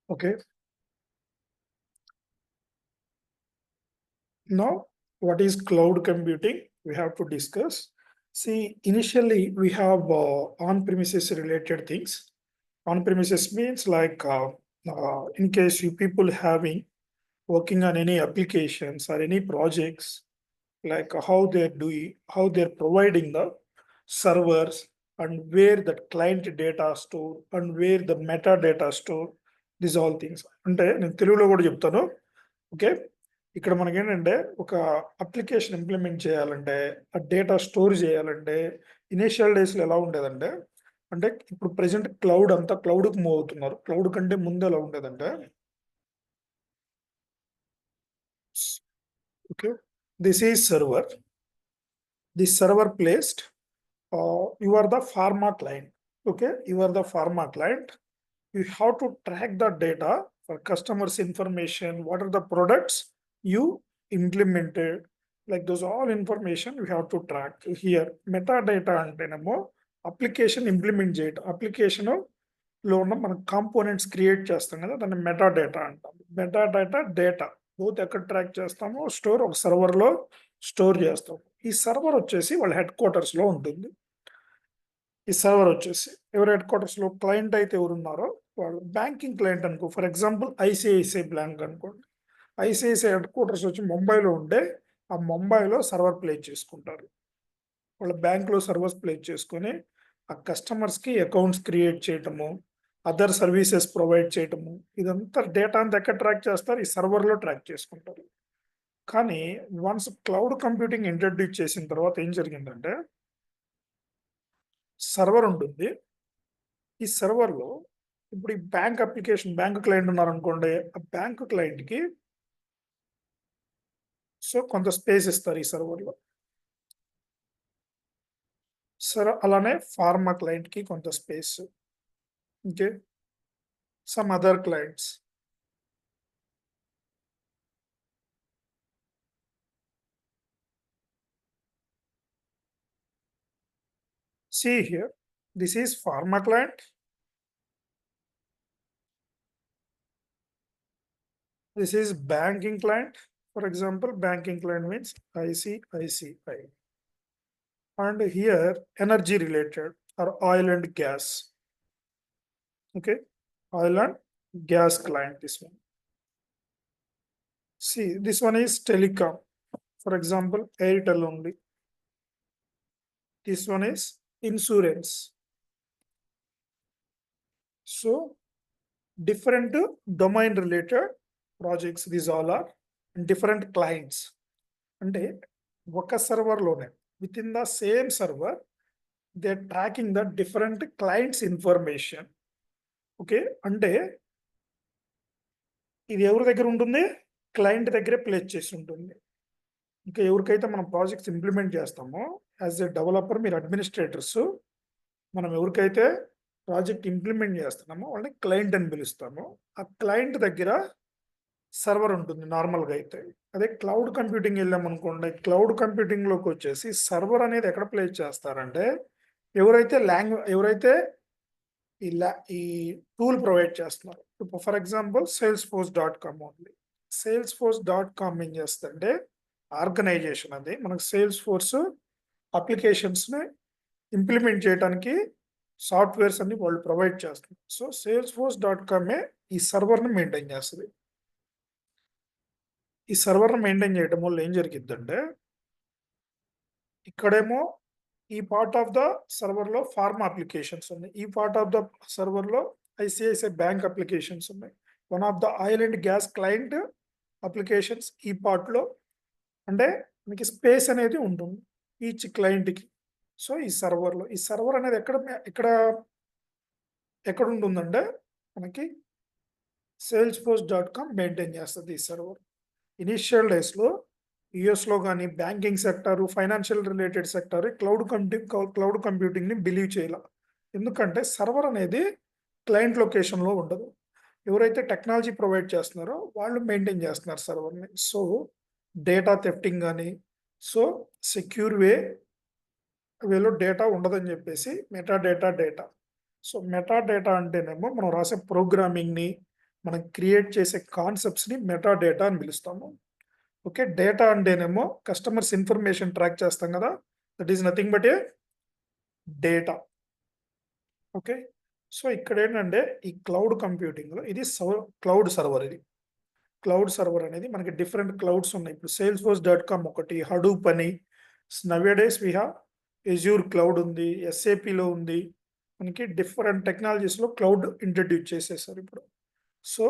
Okay. Now, what is cloud computing? We have to discuss. See, initially we have on-premises related things. On-premises means like in case you people having working on any applications or any projects, like how they're doing, how they're providing the servers and where the client data store and where the metadata store. These all things. అంటే నేను తెలుగులో కూడా చెప్తాను. Okay, ఇక్కడ మనకేంటంటే ఒక application implement చేయాలంటే ఆ డేటా స్టోర్ చేయాలంటే ఇనిషియల్ డేస్లో ఎలా ఉండేదంటే, అంటే ఇప్పుడు ప్రెసెంట్ క్లౌడ్ అంతా క్లౌడ్కి మూవ్ అవుతున్నారు. క్లౌడ్ కంటే ముందు ఎలా ఉండేదంటే, okay, this is server. This server placed, you are the pharma client. Okay, you are the pharma client. You have to track the data for customers information, what are the products you implemented, like those all information you have to track here. Metadata అంటేనేమో application implement చేయటం, application లో ఉన్న మన components create చేస్తాం కదా, దాన్ని metadata అంటాం. Metadata data both ఎక్కడ ట్రాక్ చేస్తామో స్టోర్ ఒక సర్వర్ లో స్టోర్ చేస్తాం. ఈ సర్వర్ వచ్చేసి వాళ్ళ హెడ్ క్వార్టర్స్ లో ఉంటుంది. ఈ సర్వర్ వచ్చేసి ఎవరి హెడ్ క్వార్టర్స్ లో క్లయింట్ అయితే ఎవరు ఉన్నారో వాళ్ళు బ్యాంకింగ్ క్లయింట్ అనుకో, ఫర్ ఎగ్జాంపుల్ ఐసిఐసిఐ బ్యాంక్ అనుకోండి. ఐసిఐసిఐ హెడ్ క్వార్టర్స్ వచ్చి ముంబైలో ఉంటే ఆ ముంబైలో సర్వర్ ప్లేస్ చేసుకుంటారు. వాళ్ళ బ్యాంక్లో సర్వర్స్ ప్లేస్ చేసుకొని ఆ కస్టమర్స్కి అకౌంట్స్ క్రియేట్ చేయటము, అదర్ సర్వీసెస్ ప్రొవైడ్ చేయటము, ఇదంతా డేటా అంతా ఎక్కడ ట్రాక్ చేస్తారు, ఈ సర్వర్లో ట్రాక్ చేసుకుంటారు. కానీ వన్స్ క్లౌడ్ కంప్యూటింగ్ ఇంట్రడ్యూస్ చేసిన తర్వాత ఏం జరిగిందంటే, సర్వర్ ఉంటుంది. ఈ సర్వర్లో ఇప్పుడు ఈ బ్యాంక్ అప్లికేషన్, బ్యాంక్ క్లయింట్ ఉన్నారనుకోండి, ఆ బ్యాంక్ క్లయింట్కి సో కొంత స్పేస్ ఇస్తారు ఈ సర్వర్లో. సరే, అలానే ఫార్మా క్లయింట్కి కొంత space, okay, some other clients. See here, this is pharma client. This is banking client. For example, banking client means ICICI. And here, energy related or oil and gas. Okay, oil and gas client, this one. See, this one is telecom. For example, Airtel only. This one is insurance. So, different domain related projects, these all are different clients. అంటే ఒక సర్వర్లోనే within the same server they tracking the different clients information. Okay, అంటే ఇది ఎవరి దగ్గర ఉంటుంది, client దగ్గరే place చేసి ఉంటుంది. ఇంకా ఎవరికైతే మనం ప్రాజెక్ట్స్ ఇంప్లిమెంట్ చేస్తామో యాజ్ ఎ డెవలపర్, మీరు అడ్మినిస్ట్రేటర్స్, మనం ఎవరికైతే ప్రాజెక్ట్ ఇంప్లిమెంట్ చేస్తున్నామో వాళ్ళని క్లయింట్ అని పిలుస్తాము. ఆ క్లయింట్ దగ్గర సర్వర్ ఉంటుంది నార్మల్గా అయితే. అదే క్లౌడ్ కంప్యూటింగ్ వెళ్ళామనుకోండి, క్లౌడ్ కంప్యూటింగ్లోకి వచ్చేసి సర్వర్ అనేది ఎక్కడ ప్లేస్ చేస్తారంటే, ఎవరైతే ఈ టూల్ ప్రొవైడ్ చేస్తున్నారు. ఇప్పుడు for example salesforce.com only. salesforce.com ఏం చేస్తుందంటే ఆర్గనైజేషన్, అది మనకు సేల్స్ ఫోర్స్ అప్లికేషన్స్ని ఇంప్లిమెంట్ చేయడానికి సాఫ్ట్వేర్స్ అన్ని వాళ్ళు ప్రొవైడ్ చేస్తున్నారు. సో salesforce.com ఈ సర్వర్ని మెయింటైన్ చేస్తుంది. ఈ సర్వర్ని మెయింటైన్ చేయడం వల్ల ఏం జరిగిద్దంటే, ఇక్కడేమో ఈ పార్ట్ ఆఫ్ ద సర్వర్లో ఫార్మా అప్లికేషన్స్ ఉన్నాయి, ఈ పార్ట్ ఆఫ్ ద సర్వర్లో ఐసిఐసిఐ బ్యాంక్ అప్లికేషన్స్ ఉన్నాయి, one of the oil and gas client applications ఈ పార్ట్లో. అంటే మీకు స్పేస్ అనేది ఉంటుంది ఈచ్ క్లయింట్కి. సో ఈ సర్వర్లో, ఈ సర్వర్ అనేది ఎక్కడ ఉంటుందంటే మనకి salesforce.com మెయింటైన్ చేస్తుంది ఈ సర్వర్. ఇనిషియల్ డేస్లో యుఎస్లో కానీ banking sector, financial related sector cloud కంప్యూటింగ్ని బిలీవ్ చేయాల. ఎందుకంటే సర్వర్ అనేది క్లయింట్ లొకేషన్లో ఉండదు. ఎవరైతే టెక్నాలజీ ప్రొవైడ్ చేస్తున్నారో వాళ్ళు మెయింటైన్ చేస్తున్నారు సర్వర్ని. సో డేటా థెఫ్టింగ్ కానీ, సో సెక్యూర్ వేలో డేటా ఉండదని చెప్పేసి డేటా. సో మెటా డేటా అంటేనేమో మనం రాసే ప్రోగ్రామింగ్ని, మనం క్రియేట్ చేసే కాన్సెప్ట్స్ని మెటా డేటా అని పిలుస్తాము. ఓకే, డేటా అంటేనేమో కస్టమర్స్ ఇన్ఫర్మేషన్ ట్రాక్ చేస్తాం కదా, that is nothing but A data. Okay, so ఇక్కడ ఏంటంటే ఈ క్లౌడ్ కంప్యూటింగ్లో ఇది క్లౌడ్ సర్వర్. ఇది క్లౌడ్ సర్వర్ అనేది మనకి డిఫరెంట్ క్లౌడ్స్ ఉన్నాయి. ఇప్పుడు salesforce.com ఒకటి, హడూప్ అని, nowadays we have Azure cloud ఉంది, ఎస్ఏపిలో ఉంది. మనకి డిఫరెంట్ టెక్నాలజీస్లో క్లౌడ్ ఇంట్రడ్యూస్ చేసేసారు ఇప్పుడు. సో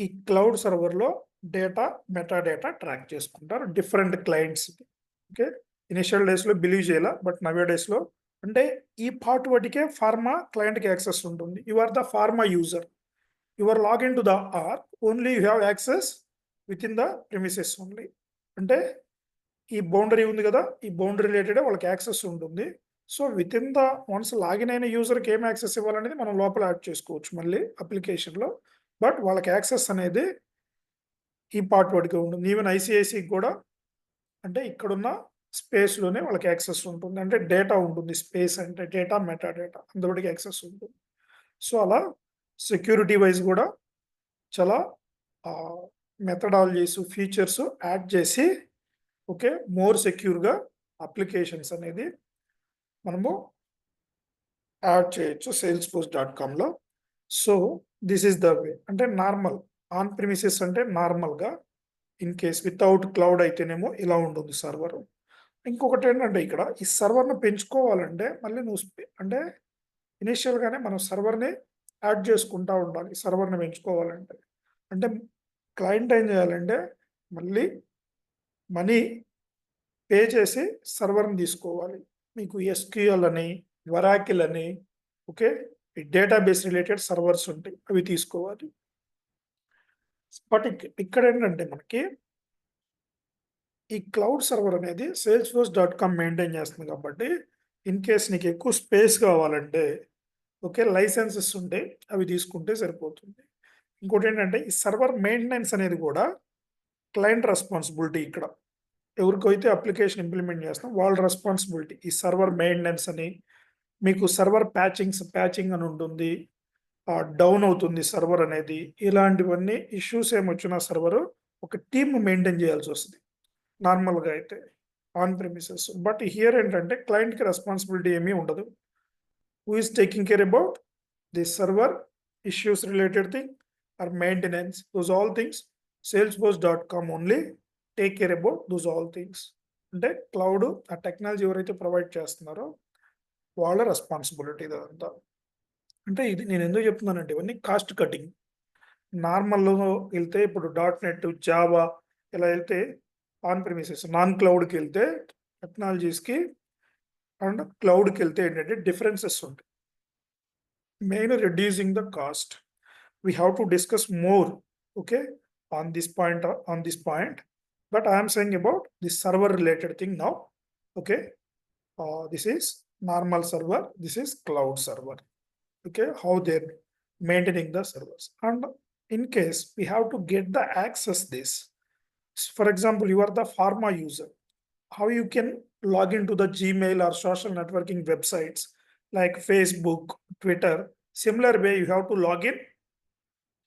ఈ క్లౌడ్ సర్వర్లో డేటా, మెటా డేటా ట్రాక్ చేసుకుంటారు డిఫరెంట్ క్లయింట్స్. ఓకే, ఇనిషియల్ డేస్లో బిలీవ్ చేయాల, బట్ నవే డేస్లో అంటే ఈ పార్ట్ వాటికే ఫార్మా క్లయింట్కి యాక్సెస్ ఉంటుంది. You are the pharma user, your login to the are only you have access within the premises only. అంటే ఈ బౌండరీ ఉంది కదా, ఈ బౌండరీ రిలేటెడ్ వాళ్ళకి యాక్సెస్ ఉంటుంది. So within the ones login అయిన యూజర్కి ఏం యాక్సెస్ ఇవ్వాలనేది మనం లోపల యాడ్ చేసుకోవచ్చు మళ్ళీ అప్లికేషన్లో. బట్ వాళ్ళకి యాక్సెస్ అనేది ఈ పార్ట్ వాటికి ఉంటుంది. ఈవెన్ ఐసిఐసికి కూడా అంటే ఇక్కడున్న స్పేస్లోనే వాళ్ళకి యాక్సెస్ ఉంటుంది. అంటే డేటా ఉంటుంది, స్పేస్ అంటే డేటా, మెటా డేటా అందులోకి యాక్సెస్ ఉంటుంది. సో అలా సెక్యూరిటీ వైజ్ కూడా చాలా మెథడాలజీస్, ఫీచర్స్ యాడ్ చేసి ఓకే మోర్ సెక్యూర్గా అప్లికేషన్స్ అనేది మనము యాడ్ చేయొచ్చు salesforce.comలో. So this is the way. అంటే నార్మల్ ఆన్ ప్రిమిసెస్ అంటే నార్మల్గా, ఇన్ కేస్ వితౌట్ క్లౌడ్ అయితేనేమో ఇలా ఉంటుంది సర్వర్. ఇంకొకటి ఏంటంటే ఇక్కడ ఈ సర్వర్ను పెంచుకోవాలంటే మళ్ళీ నువ్వు అంటే ఇనిషియల్గానే మనం సర్వర్ని యాడ్ చేసుకుంటూ ఉండాలి. సర్వర్ని పెంచుకోవాలంటే అంటే క్లయింట్ ఏం చేయాలంటే మళ్ళీ మనీ పే చేసి సర్వర్ని తీసుకోవాలి. మీకు ఎస్క్యూఎల్ అని, వరాకిల్ అని, ఓకే ఈ డేటాబేస్ రిలేటెడ్ సర్వర్స్ ఉంటాయి, అవి తీసుకోవాలి. బట్ ఇక్కడ ఏంటంటే మనకి ఈ క్లౌడ్ సర్వర్ అనేది salesforce.com మెయింటైన్ చేస్తుంది కాబట్టి ఇన్ కేస్ నీకు ఎక్కువ స్పేస్ కావాలంటే ఓకే లైసెన్సెస్ ఉంటాయి, అవి తీసుకుంటే సరిపోతుంది. ఇంకోటి ఏంటంటే ఈ సర్వర్ మెయింటెనెన్స్ అనేది కూడా క్లయింట్ రెస్పాన్సిబిలిటీ. ఇక్కడ ఎవరికైతే అప్లికేషన్ ఇంప్లిమెంట్ చేస్తాం వాళ్ళ రెస్పాన్సిబిలిటీ. ఈ సర్వర్ మెయింటెనెన్స్ అని, మీకు సర్వర్ ప్యాచింగ్ అని ఉంటుంది, డౌన్ అవుతుంది సర్వర్ అనేది, ఇలాంటివన్నీ ఇష్యూస్ ఏమొచ్చినా సర్వర్ ఒక టీమ్ మెయింటైన్ చేయాల్సి వస్తుంది నార్మల్గా అయితే ఆన్ ప్రిమిసెస్. బట్ హియర్ ఏంటంటే క్లయింట్కి రెస్పాన్సిబిలిటీ ఏమీ ఉండదు. Who is taking care about the server issues related thing or maintenance, those all things salesforce.com only take care about those all things. అంటే క్లౌడ్ ఆ టెక్నాలజీ ఎవరైతే ప్రొవైడ్ చేస్తున్నారో వాళ్ళ responsibility ఇదంతా. అంటే ఇది నేను ఎందుకు చెప్తున్నానంటే ఇవన్నీ కాస్ట్ కటింగ్. నార్మల్లో వెళ్తే ఇప్పుడు .NET, జావా ఇలా వెళ్తే ఆన్ ప్రిమిసెస్, నాన్ క్లౌడ్కి వెళ్తే టెక్నాలజీస్కి అండ్ క్లౌడ్కి వెళ్తే ఏంటంటే డిఫరెన్సెస్ ఉంటాయి. Main reducing the cost. We have to discuss more okay on this point, but I am saying about the server related thing now. Okay, this is normal server, this is cloud server. Okay, how they're maintaining the servers, and in case we have to get the access this, for example you are the pharma user, how you can log into the Gmail or social networking websites like Facebook, Twitter. Similar way you have to log in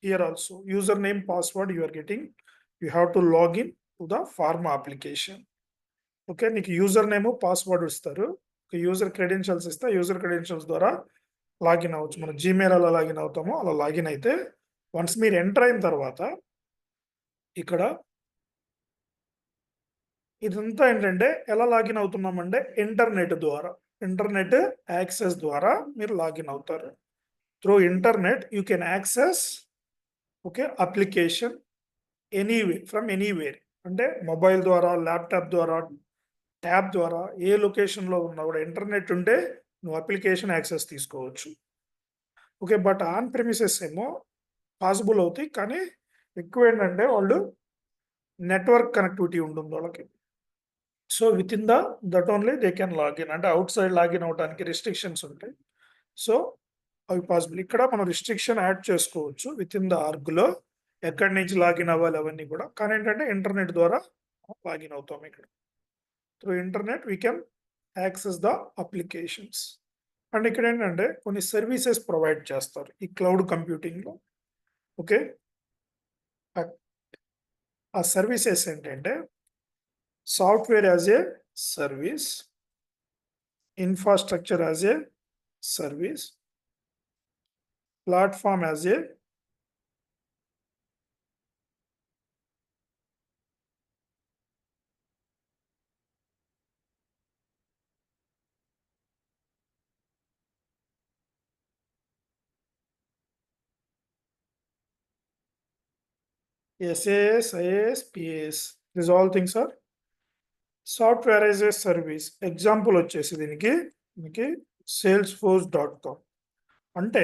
here also. Username, password you are getting, you have to log in to the pharma application. Okay, నీకు user name, password ఇస్తారు, user credentials ఇస్తే user credentials ద్వారా login అవ్వచ్చు. మనం Gmail అలా login అవుతామో అలా login అయితే వన్స్ మీరు ఎంటర్ అయిన తర్వాత ఇక్కడ ఇదంతా ఏంటంటే ఎలా లాగిన్ అవుతున్నామంటే ఇంటర్నెట్ యాక్సెస్ ద్వారా మీరు లాగిన్ అవుతారు. Through internet you can access okay application anyway from anywhere. అంటే మొబైల్ ద్వారా, ల్యాప్టాప్ ద్వారా, ట్యాబ్ ద్వారా ఏ లొకేషన్లో ఉన్నా కూడా ఇంటర్నెట్ ఉంటే నువ్వు అప్లికేషన్ యాక్సెస్ తీసుకోవచ్చు. ఓకే, బట్ ఆన్ ప్రిమిసెస్ ఏమో పాసిబుల్ అవుతాయి, కానీ ఎక్కువ ఏంటంటే వాళ్ళు నెట్వర్క్ కనెక్టివిటీ ఉంటుంది వాళ్ళకి. So with in that only they can login. అంటే అవుట్ సైడ్ లాగిన్ అవడానికి రిస్ట్రిక్షన్స్ ఉంటాయి. సో అవి పాసిబుల్. ఇక్కడ మనం రిస్ట్రిక్షన్ యాడ్ చేసుకోవచ్చు విత్ ఇన్ ద ఆర్గ్లో ఎక్కడి నుంచి లాగిన్ అవ్వాలి అవన్నీ కూడా. కానీ ఏంటంటే ఇంటర్నెట్ ద్వారా లాగిన్ అవుతాం. ఇక్కడ through internet we can access the applications. And ఇక్కడ ఏంటంటే కొన్ని సర్వీసెస్ ప్రొవైడ్ చేస్తారు ఈ క్లౌడ్ కంప్యూటింగ్లో. ఓకే, ఆ సర్వీసెస్ ఏంటంటే software as a service, infrastructure as a service, platform as a SAS, IAS, PAS. These all things are software as a service. Example వచ్చేసి దీనికి salesforce.com. అంటే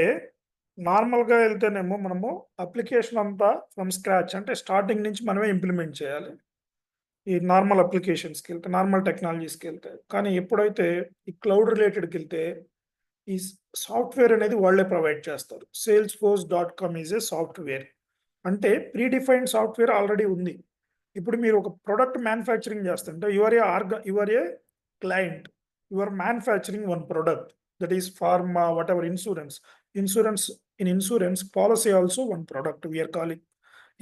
నార్మల్గా వెళ్తేనేమో మనము అప్లికేషన్ అంతా ఫ్రమ్ స్క్రాచ్, అంటే స్టార్టింగ్ నుంచి మనమే ఇంప్లిమెంట్ చేయాలి ఈ నార్మల్ అప్లికేషన్స్కి వెళ్తే, నార్మల్ టెక్నాలజీస్కి వెళ్తే. కానీ ఎప్పుడైతే ఈ క్లౌడ్ రిలేటెడ్కి వెళ్తే ఈ సాఫ్ట్వేర్ అనేది వాళ్ళే ప్రొవైడ్ చేస్తారు. salesforce.com is a software. అంటే ప్రీ డిఫైన్డ్ సాఫ్ట్వేర్ ఆల్రెడీ ఉంది. ఇప్పుడు మీరు ఒక ప్రొడక్ట్ మ్యానుఫ్యాక్చరింగ్ చేస్తుంటే your a client, your manufacturing one product that is pharma, whatever, insurance policy also one product we are calling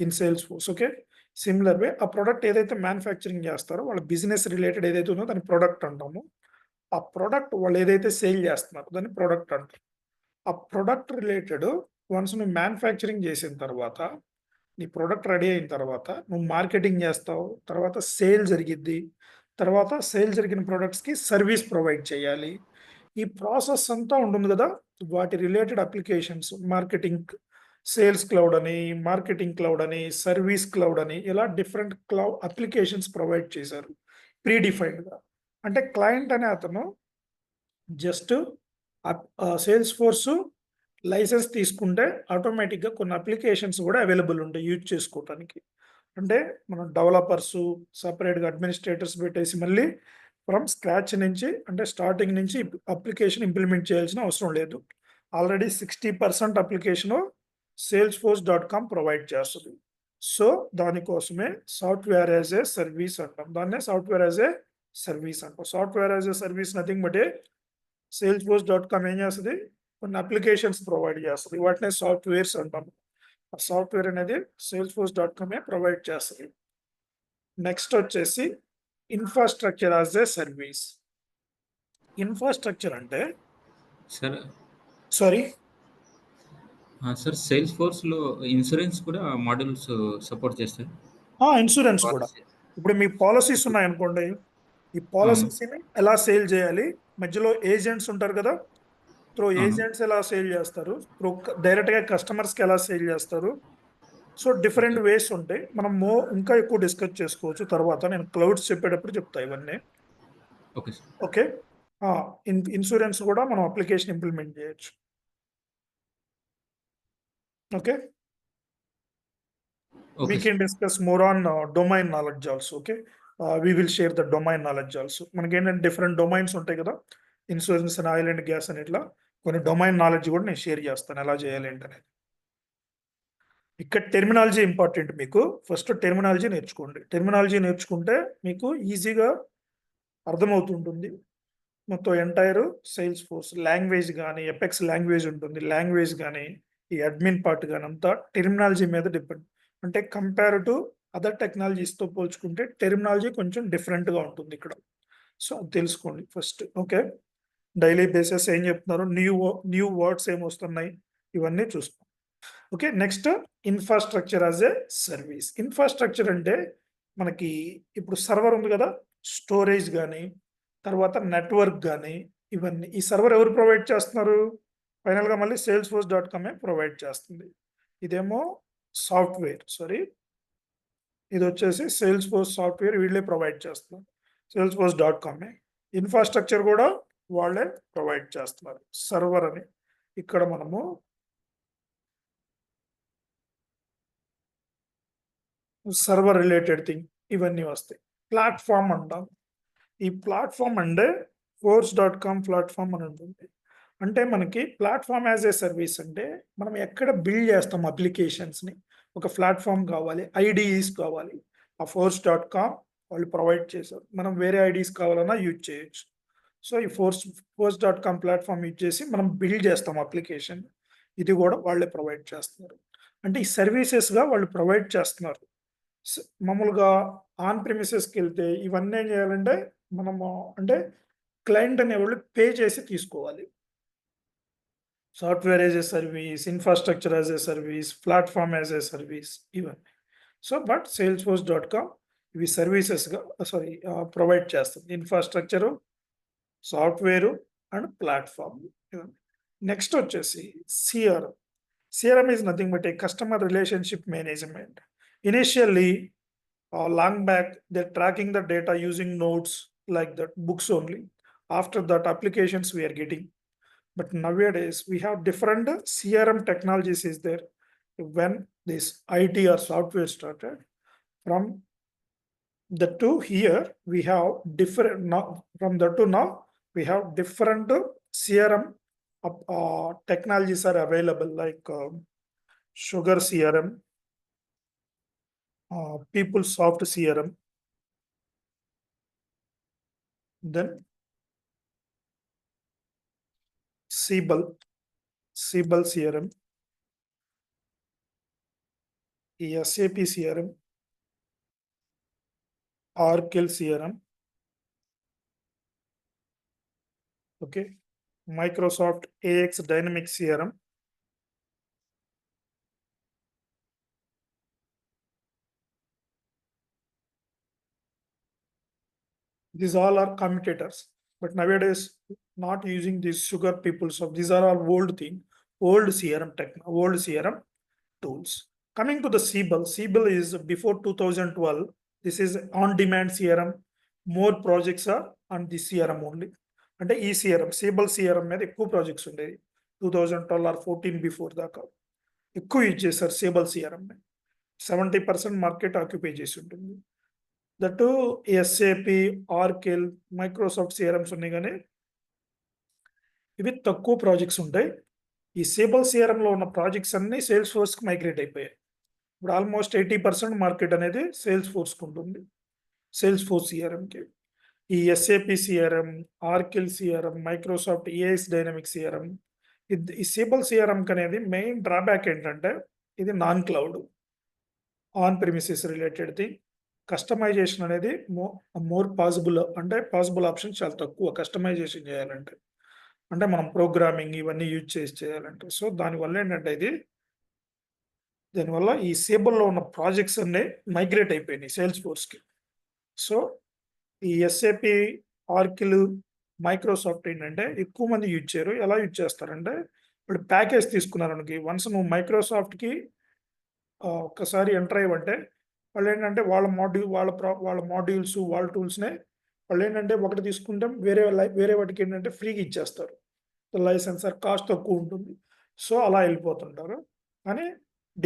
in Salesforce. Okay, similar way ఆ product ఏదైతే manufacturing చేస్తారో వాళ్ళ business related ఏదైతే ఉందో దాన్ని product అంటాము. ఆ ప్రొడక్ట్ వాళ్ళు ఏదైతే సేల్ చేస్తున్నారు దాన్ని ప్రొడక్ట్ అంటారు. ఆ ప్రొడక్ట్ రిలేటెడ్ వన్స్ నువ్వు మ్యానుఫ్యాక్చరింగ్ చేసిన తర్వాత, నీ ప్రొడక్ట్ రెడీ అయిన తర్వాత నువ్వు మార్కెటింగ్ చేస్తావు, తర్వాత సేల్ జరిగిద్ది, తర్వాత సేల్ జరిగిన ప్రొడక్ట్స్కి సర్వీస్ ప్రొవైడ్ చేయాలి. ఈ ప్రాసెస్ అంతా ఉంటుంది కదా, వాటి related applications, marketing sales cloud అని, మార్కెటింగ్ క్లౌడ్ అని, సర్వీస్ క్లౌడ్ అని, ఇలా డిఫరెంట్ క్లౌడ్ అప్లికేషన్స్ ప్రొవైడ్ చేశారు ప్రీ డిఫైన్డ్గా. అంటే క్లయింట్ అనే అతను జస్ట్ సేల్స్ ఫోర్స్ లైసెన్స్ తీసుకుంటే ఆటోమేటిక్గా కొన్ని అప్లికేషన్స్ కూడా అవైలబుల్ ఉంటాయి యూజ్ చేసుకోవటానికి. అంటే మనం డెవలపర్స్ సపరేట్గా అడ్మినిస్ట్రేటర్స్ పెట్టేసి మళ్ళీ ఫ్రమ్ స్క్రాచ్ నుంచి, అంటే స్టార్టింగ్ నుంచి అప్లికేషన్ ఇంప్లిమెంట్ చేయాల్సిన అవసరం లేదు. ఆల్రెడీ 60% అప్లికేషను salesforce.com ప్రొవైడ్ చేస్తుంది. సో దానికోసమే సాఫ్ట్వేర్ యాజ్ ఏ సర్వీస్ అంటాం. దాన్నే సాఫ్ట్వేర్ యాజ్ ఏ సర్వీస్ అంటాం. Software as a service nothing but A salesforce.com ఏం చేస్తుంది, కొన్ని అప్లికేషన్స్ ప్రొవైడ్ చేస్తుంది, వాటినే సాఫ్ట్వేర్స్ అంటాం. ఆ సాఫ్ట్వేర్ అనేది salesforce.com ప్రొవైడ్ చేస్తుంది. నెక్స్ట్ వచ్చేసి infrastructure as a service. Infrastructure అంటే సార్ సారీ సార్ సేల్స్ ఫోర్స్లో ఇన్సూరెన్స్ కూడా మాడ్యూల్స్ సపోర్ట్ చేస్తారు. ఇన్సూరెన్స్ కూడా. ఇప్పుడు మీ పాలసీస్ ఉన్నాయనుకోండి, ఈ పాలసీస్ని ఎలా సేల్ చేయాలి, మధ్యలో ఏజెంట్స్ ఉంటారు కదా, త్రూ ఏజెంట్స్ ఎలా సేల్ చేస్తారు, త్రూ డైరెక్ట్గా కస్టమర్స్కి ఎలా సేల్ చేస్తారు. సో డిఫరెంట్ వేస్ ఉంటాయి. మనం ఇంకా ఎక్కువ డిస్కస్ చేసుకోవచ్చు తర్వాత, నేను క్లౌడ్స్ చెప్పేటప్పుడు చెప్తా ఇవన్నీ. Okay sir. ఓకే, ఇన్సూరెన్స్ కూడా మనం అప్లికేషన్ ఇంప్లిమెంట్ చేయొచ్చు. Okay, we can discuss more on domain knowledge also. Okay, we will share the domain knowledge also. మనకి ఏంటంటే డిఫరెంట్ డొమైన్స్ ఉంటాయి కదా, insurance and oil and gas అని, ఇట్లా కొన్ని డొమైన్ నాలెడ్జ్ కూడా నేను షేర్ చేస్తాను ఎలా చేయాలి ఏంటనేది. ఇక్కడ టెర్మినాలజీ ఇంపార్టెంట్. మీకు ఫస్ట్ టెర్మినాలజీ నేర్చుకోండి. టెర్మినాలజీ నేర్చుకుంటే మీకు ఈజీగా అర్థమవుతుంటుంది మొత్తం ఎంటైర్ సేల్స్ ఫోర్స్. లాంగ్వేజ్ కానీ, ఎపెక్స్ లాంగ్వేజ్ ఉంటుంది, లాంగ్వేజ్ కానీ, ఈ అడ్మిన్ పార్ట్ కానీ అంతా టెర్మినాలజీ మీద డిపెండ్. అంటే కంపేర్ టు అదర్ టెక్నాలజీస్తో పోల్చుకుంటే టెర్మినాలజీ కొంచెం డిఫరెంట్గా ఉంటుంది ఇక్కడ. సో అది తెలుసుకోండి ఫస్ట్. ఓకే, డైలీ బేసిస్ ఏం చెప్తున్నారు, న్యూ వర్డ్స్ ఏం వస్తున్నాయి, ఇవన్నీ చూసుకోండి. Okay, next infrastructure as a service. Infrastructure అంటే మనకి ఇప్పుడు సర్వర్ ఉంది కదా, స్టోరేజ్ కానీ, తర్వాత నెట్వర్క్ కానీ, ఇవన్నీ ఈ సర్వర్ ఎవరు ప్రొవైడ్ చేస్తున్నారు, ఫైనల్గా మళ్ళీ salesforce.com ప్రొవైడ్ చేస్తుంది. ఇదేమో సాఫ్ట్వేర్, ఇది వచ్చేసి salesforce సాఫ్ట్వేర్ వీళ్ళే ప్రొవైడ్ చేస్తున్నారు, salesforce.com. ఇన్ఫ్రాస్ట్రక్చర్ కూడా వాళ్ళే ప్రొవైడ్ చేస్తున్నారు, సర్వర్ అని. ఇక్కడ మనము సర్వర్ రిలేటెడ్ థింగ్ ఇవన్నీ వస్తాయి. ప్లాట్ఫామ్ అంటాం. ఈ ప్లాట్ఫామ్ అంటే force.com ప్లాట్ఫామ్ అని ఉంటుంది. అంటే మనకి ప్లాట్ఫామ్ యాజ్ ఏ సర్వీస్ అంటే మనం ఎక్కడ బిల్డ్ చేస్తాం అప్లికేషన్స్ని, ఒక ప్లాట్ఫామ్ కావాలి, ఐడిఈస్ కావాలి, ఆ force.com వాళ్ళు ప్రొవైడ్ చేశారు. మనం వేరే ఐడీస్ కావాలన్నా యూజ్ చేయొచ్చు. సో ఈ force.com ప్లాట్ఫామ్ యూజ్ చేసి మనం బిల్డ్ చేస్తాం అప్లికేషన్. ఇది కూడా వాళ్ళే ప్రొవైడ్ చేస్తున్నారు. అంటే ఈ సర్వీసెస్గా వాళ్ళు ప్రొవైడ్ చేస్తున్నారు. మామూలుగా ఆన్ ప్రిమిసెస్కి వెళ్తే ఇవన్నీ ఏం చేయాలంటే మనము అంటే క్లయింట్ అనేవాళ్ళు పే చేసి తీసుకోవాలి. Software as a service, infrastructure as a service, platform as a service ఇవన్నీ. సో బట్ salesforce.com ఇవి సర్వీసెస్గా ప్రొవైడ్ చేస్తుంది. Infrastructure, software and platform. Next వచ్చేసి CRM. CRM is nothing but a customer relationship management. Initially, long back, they're tracking the data using notes like that, books only. After that, applications we are getting. But nowadays, we have different CRM technologies is there. When this IT or software started, from the two here, we have different now. From the two now, we have different CRM technologies are available like Sugar CRM, PeopleSoft CRM, then Siebel CRM, SAP CRM, Oracle CRM, okay, Microsoft AX Dynamics CRM, these all are commutators, but nowadays not using these Sugar PeopleSoft. These are all old thing, old CRM tools. Coming to the Siebel is before 2012. This is on-demand CRM. More projects are on the CRM only. అంటే ఈ Siebel CRM మీద ఎక్కువ projects ఉండేవి 2012 are 14 before దాకా ఎక్కువ use చేశారు Siebel CRM. 70% market occupy చేసి ఉంటుంది. దట్ SAP, ఆర్కెల్, మైక్రోసాఫ్ట్ CRMs ఉన్నాయి కానీ ఇవి తక్కువ ప్రాజెక్ట్స్ ఉంటాయి. ఈ Siebel CRM లో ఉన్న ప్రాజెక్ట్స్ అన్ని సేల్స్ ఫోర్స్కి మైగ్రేట్ అయిపోయాయి. ఇప్పుడు ఆల్మోస్ట్ 80% మార్కెట్ అనేది సేల్స్ ఫోర్స్కి ఉంటుంది. సేల్స్ ఫోర్స్ CRMకి ఈ SAP CRM, Oracle CRM, Microsoft AX Dynamics CRM, ఈ Siebel CRM అనేది మెయిన్ డ్రాబ్యాక్ ఏంటంటే ఇది non cloud, on premises related thing. Customization అనేది మోర్ పాసిబుల్ ఆప్షన్ చాలా తక్కువ కస్టమైజేషన్ చేయాలంటే, అంటే మనం ప్రోగ్రామింగ్ ఇవన్నీ యూజ్ చేసి చేయాలంటే. సో దానివల్ల ఏంటంటే దానివల్ల ఈ Siebelలో ఉన్న ప్రాజెక్ట్స్ అన్నీ మైగ్రేట్ అయిపోయినాయి సేల్స్ ఫోర్స్కి. సో ఈ SAP, ఆర్కిల్, మైక్రోసాఫ్ట్ ఏంటంటే ఎక్కువ మంది యూజ్ చేయరు. ఎలా యూజ్ చేస్తారంటే ఇప్పుడు ప్యాకేజ్ తీసుకున్నారనుకో, వన్స్ నువ్వు మైక్రోసాఫ్ట్కి ఒక్కసారి ఎంటర్ అయ్యవంటే వాళ్ళు ఏంటంటే వాళ్ళ మాడ్యూల్స్ వాళ్ళ టూల్స్నే వాళ్ళు ఏంటంటే ఒకటి తీసుకుంటే వేరే వాటికి ఏంటంటే ఫ్రీగా ఇచ్చేస్తారు. లైసెన్స్ కాస్ట్ తక్కువ ఉంటుంది. సో అలా వెళ్ళిపోతుంటారు. కానీ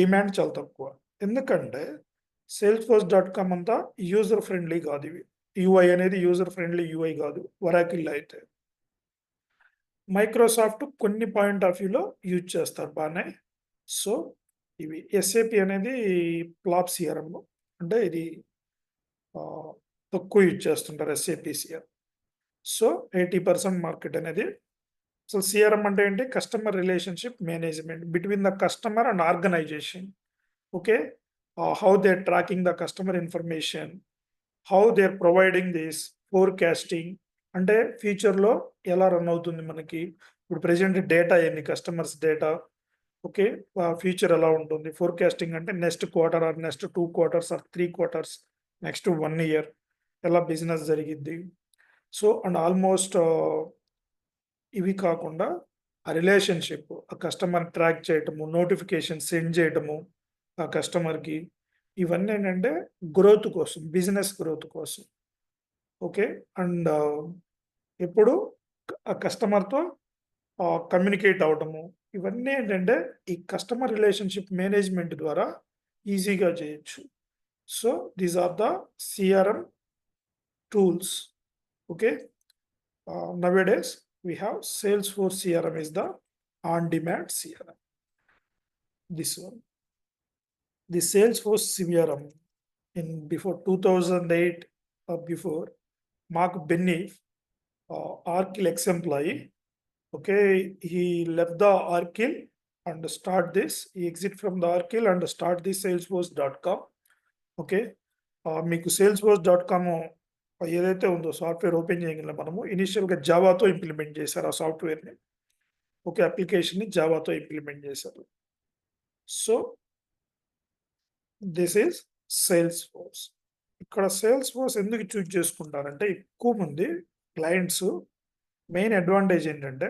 డిమాండ్ చాలా తక్కువ. ఎందుకంటే salesforce.com అంతా యూజర్ ఫ్రెండ్లీ కాదు. ఇవి UI అనేది యూజర్ ఫ్రెండ్లీ UI కాదు. ఒరాకిల్ అయితే మైక్రోసాఫ్ట్ కొన్ని పాయింట్ ఆఫ్ వ్యూలో యూజ్ చేస్తారు బాగానే. సో ఇవి SAP అనేది ప్లాప్ CRM, అంటే ఇది తక్కువ యూజ్ చేస్తుంటారు SAP CRM. సో 80% మార్కెట్ అనేది. సో CRM అంటే ఏంటి? Customer relationship management between the customer and organization. Okay, how they tracking the customer information, how they are providing this forecasting, అంటే ఫ్యూచర్లో ఎలా రన్ అవుతుంది మనకి, ఇప్పుడు ప్రెజెంట్ డేటా ఏంది, కస్టమర్స్ డేటా, ఓకే, ఫ్యూచర్ ఎలా ఉంటుంది. ఫోర్కాస్టింగ్ అంటే next quarter or next 2 quarters or 3 quarters, next 1 year ఎలా బిజినెస్ జరిగిద్ది. సో అండ్ ఆల్మోస్ట్ ఇవి కాకుండా ఆ రిలేషన్షిప్, ఆ కస్టమర్ ట్రాక్ చేయటము, నోటిఫికేషన్ సెండ్ చేయటము ఆ కస్టమర్కి, ఇవన్నీ ఏంటంటే గ్రోత్ కోసం, బిజినెస్ గ్రోత్ కోసం. ఓకే, అండ్ ఎప్పుడు ఆ కస్టమర్తో కమ్యూనికేట్ అవటము, ఇవన్నీ ఏంటంటే ఈ కస్టమర్ రిలేషన్షిప్ మేనేజ్మెంట్ ద్వారా ఈజీగా చేయొచ్చు. So these are the CRM tools. Okay, nowadays we have Salesforce CRM is the on-demand CRM. This one, the Salesforce CRM in before 2008 or before, Mark Benioff Arkle ex-employee. Okay, he left the Arkle and start this. He exit from the Arkle and start this Salesforce.com. Okay. మీకు salesforce.com ఏదైతే ఉందో software open చేయగానే మనము ఇనిషియల్‌గా జావాతో implement చేశారు ఆ సాఫ్ట్‌వేర్‌ని. Okay. అప్లికేషన్‌ని జావాతో ఇంప్లిమెంట్ చేశారు. So, this is Salesforce. ఇక్కడ సేల్స్‌ఫోర్స్ ఎందుకు చూజ్ చేసుకుంటారంటే ఎక్కువ మంది క్లయింట్స్ మెయిన్ అడ్వాంటేజ్ ఏంటంటే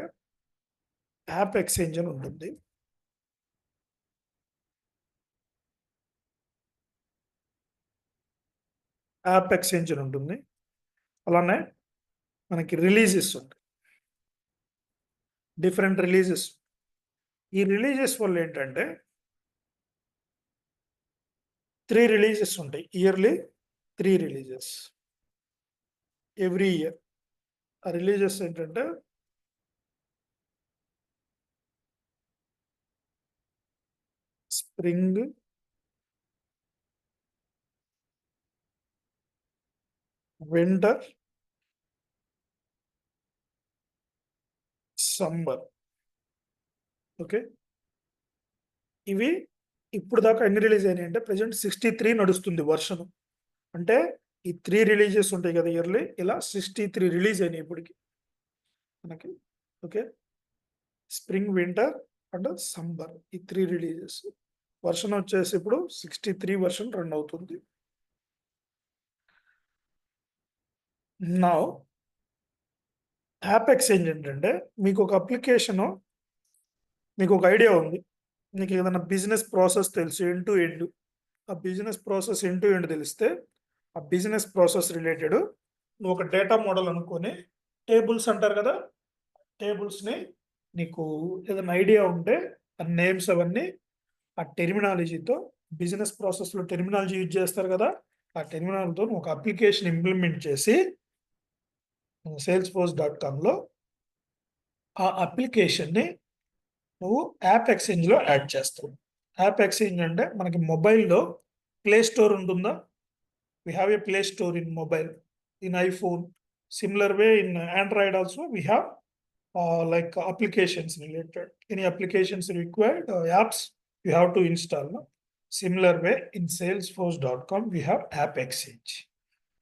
యాప్ ఎక్స్‌చేంజ్ అని ఉంటుంది. యాప్ ఎక్స్‌చేంజ్ అని ఉంటుంది. అలానే మనకి రిలీజెస్ ఉంటాయి. Different releases. ఈ రిలీజెస్ వల్ల ఏంటంటే 3 రిలీజెస్ ఉంటాయి. Yearly 3 releases. Every year. ఆ రిలీజెస్ ఏంటంటే స్ప్రింగ్, వింటర్, సమ్మర్. ఓకే. ఇవి ఇప్పుడు దాకా ఎన్ని రిలీజ్ అయినాయి అంటే ప్రెజెంట్ 63 నడుస్తుంది వర్షన్. అంటే ఈ 3 రిలీజెస్ ఉంటాయి కదా ఇయర్‌లీ, ఇలా 63 రిలీజ్ అయినాయి ఇప్పటికి మనకి. Okay. Spring, winter and summer ఈ 3 రిలీజెస్. వర్షన్ వచ్చేసి ఇప్పుడు 63 వర్షన్ రన్ అవుతుంది. నౌ యాప్ ఎక్స్‌చేంజ్ ఏంటంటే మీకు ఒక అప్లికేషను, మీకు ఒక ఐడియా ఉంది. మీకు ఏదైనా బిజినెస్ ప్రాసెస్ తెలుసు ఎండ్ టు ఎండ్. ఆ business process end to end తెలిస్తే ఆ బిజినెస్ ప్రాసెస్ రిలేటెడ్ నువ్వు ఒక డేటా మోడల్ అనుకొని టేబుల్స్ అంటారు కదా, టేబుల్స్‌ని నీకు ఏదైనా ఐడియా ఉంటే ఆ నేమ్స్ అవన్నీ ఆ టెర్మినాలజీతో బిజినెస్ ప్రాసెస్‌లో టెర్మినాలజీ యూజ్ చేస్తారు కదా, ఆ టెర్మినాలతో నువ్వు ఒక అప్లికేషన్ ఇంప్లిమెంట్ చేసి salesforce.comలో ఆ అప్లికేషన్‌ని నువ్వు యాప్ ఎక్స్‌చేంజ్‌లో యాడ్ చేస్తావు. యాప్ ఎక్స్‌చేంజ్ అంటే మనకి మొబైల్‌లో ప్లే స్టోర్ ఉంటుందా? We have a play store in mobile, in iPhone. Similar way in Android also we have like applications related. Any applications required, apps you have to install. No? Similar way in salesforce.com we have app exchange.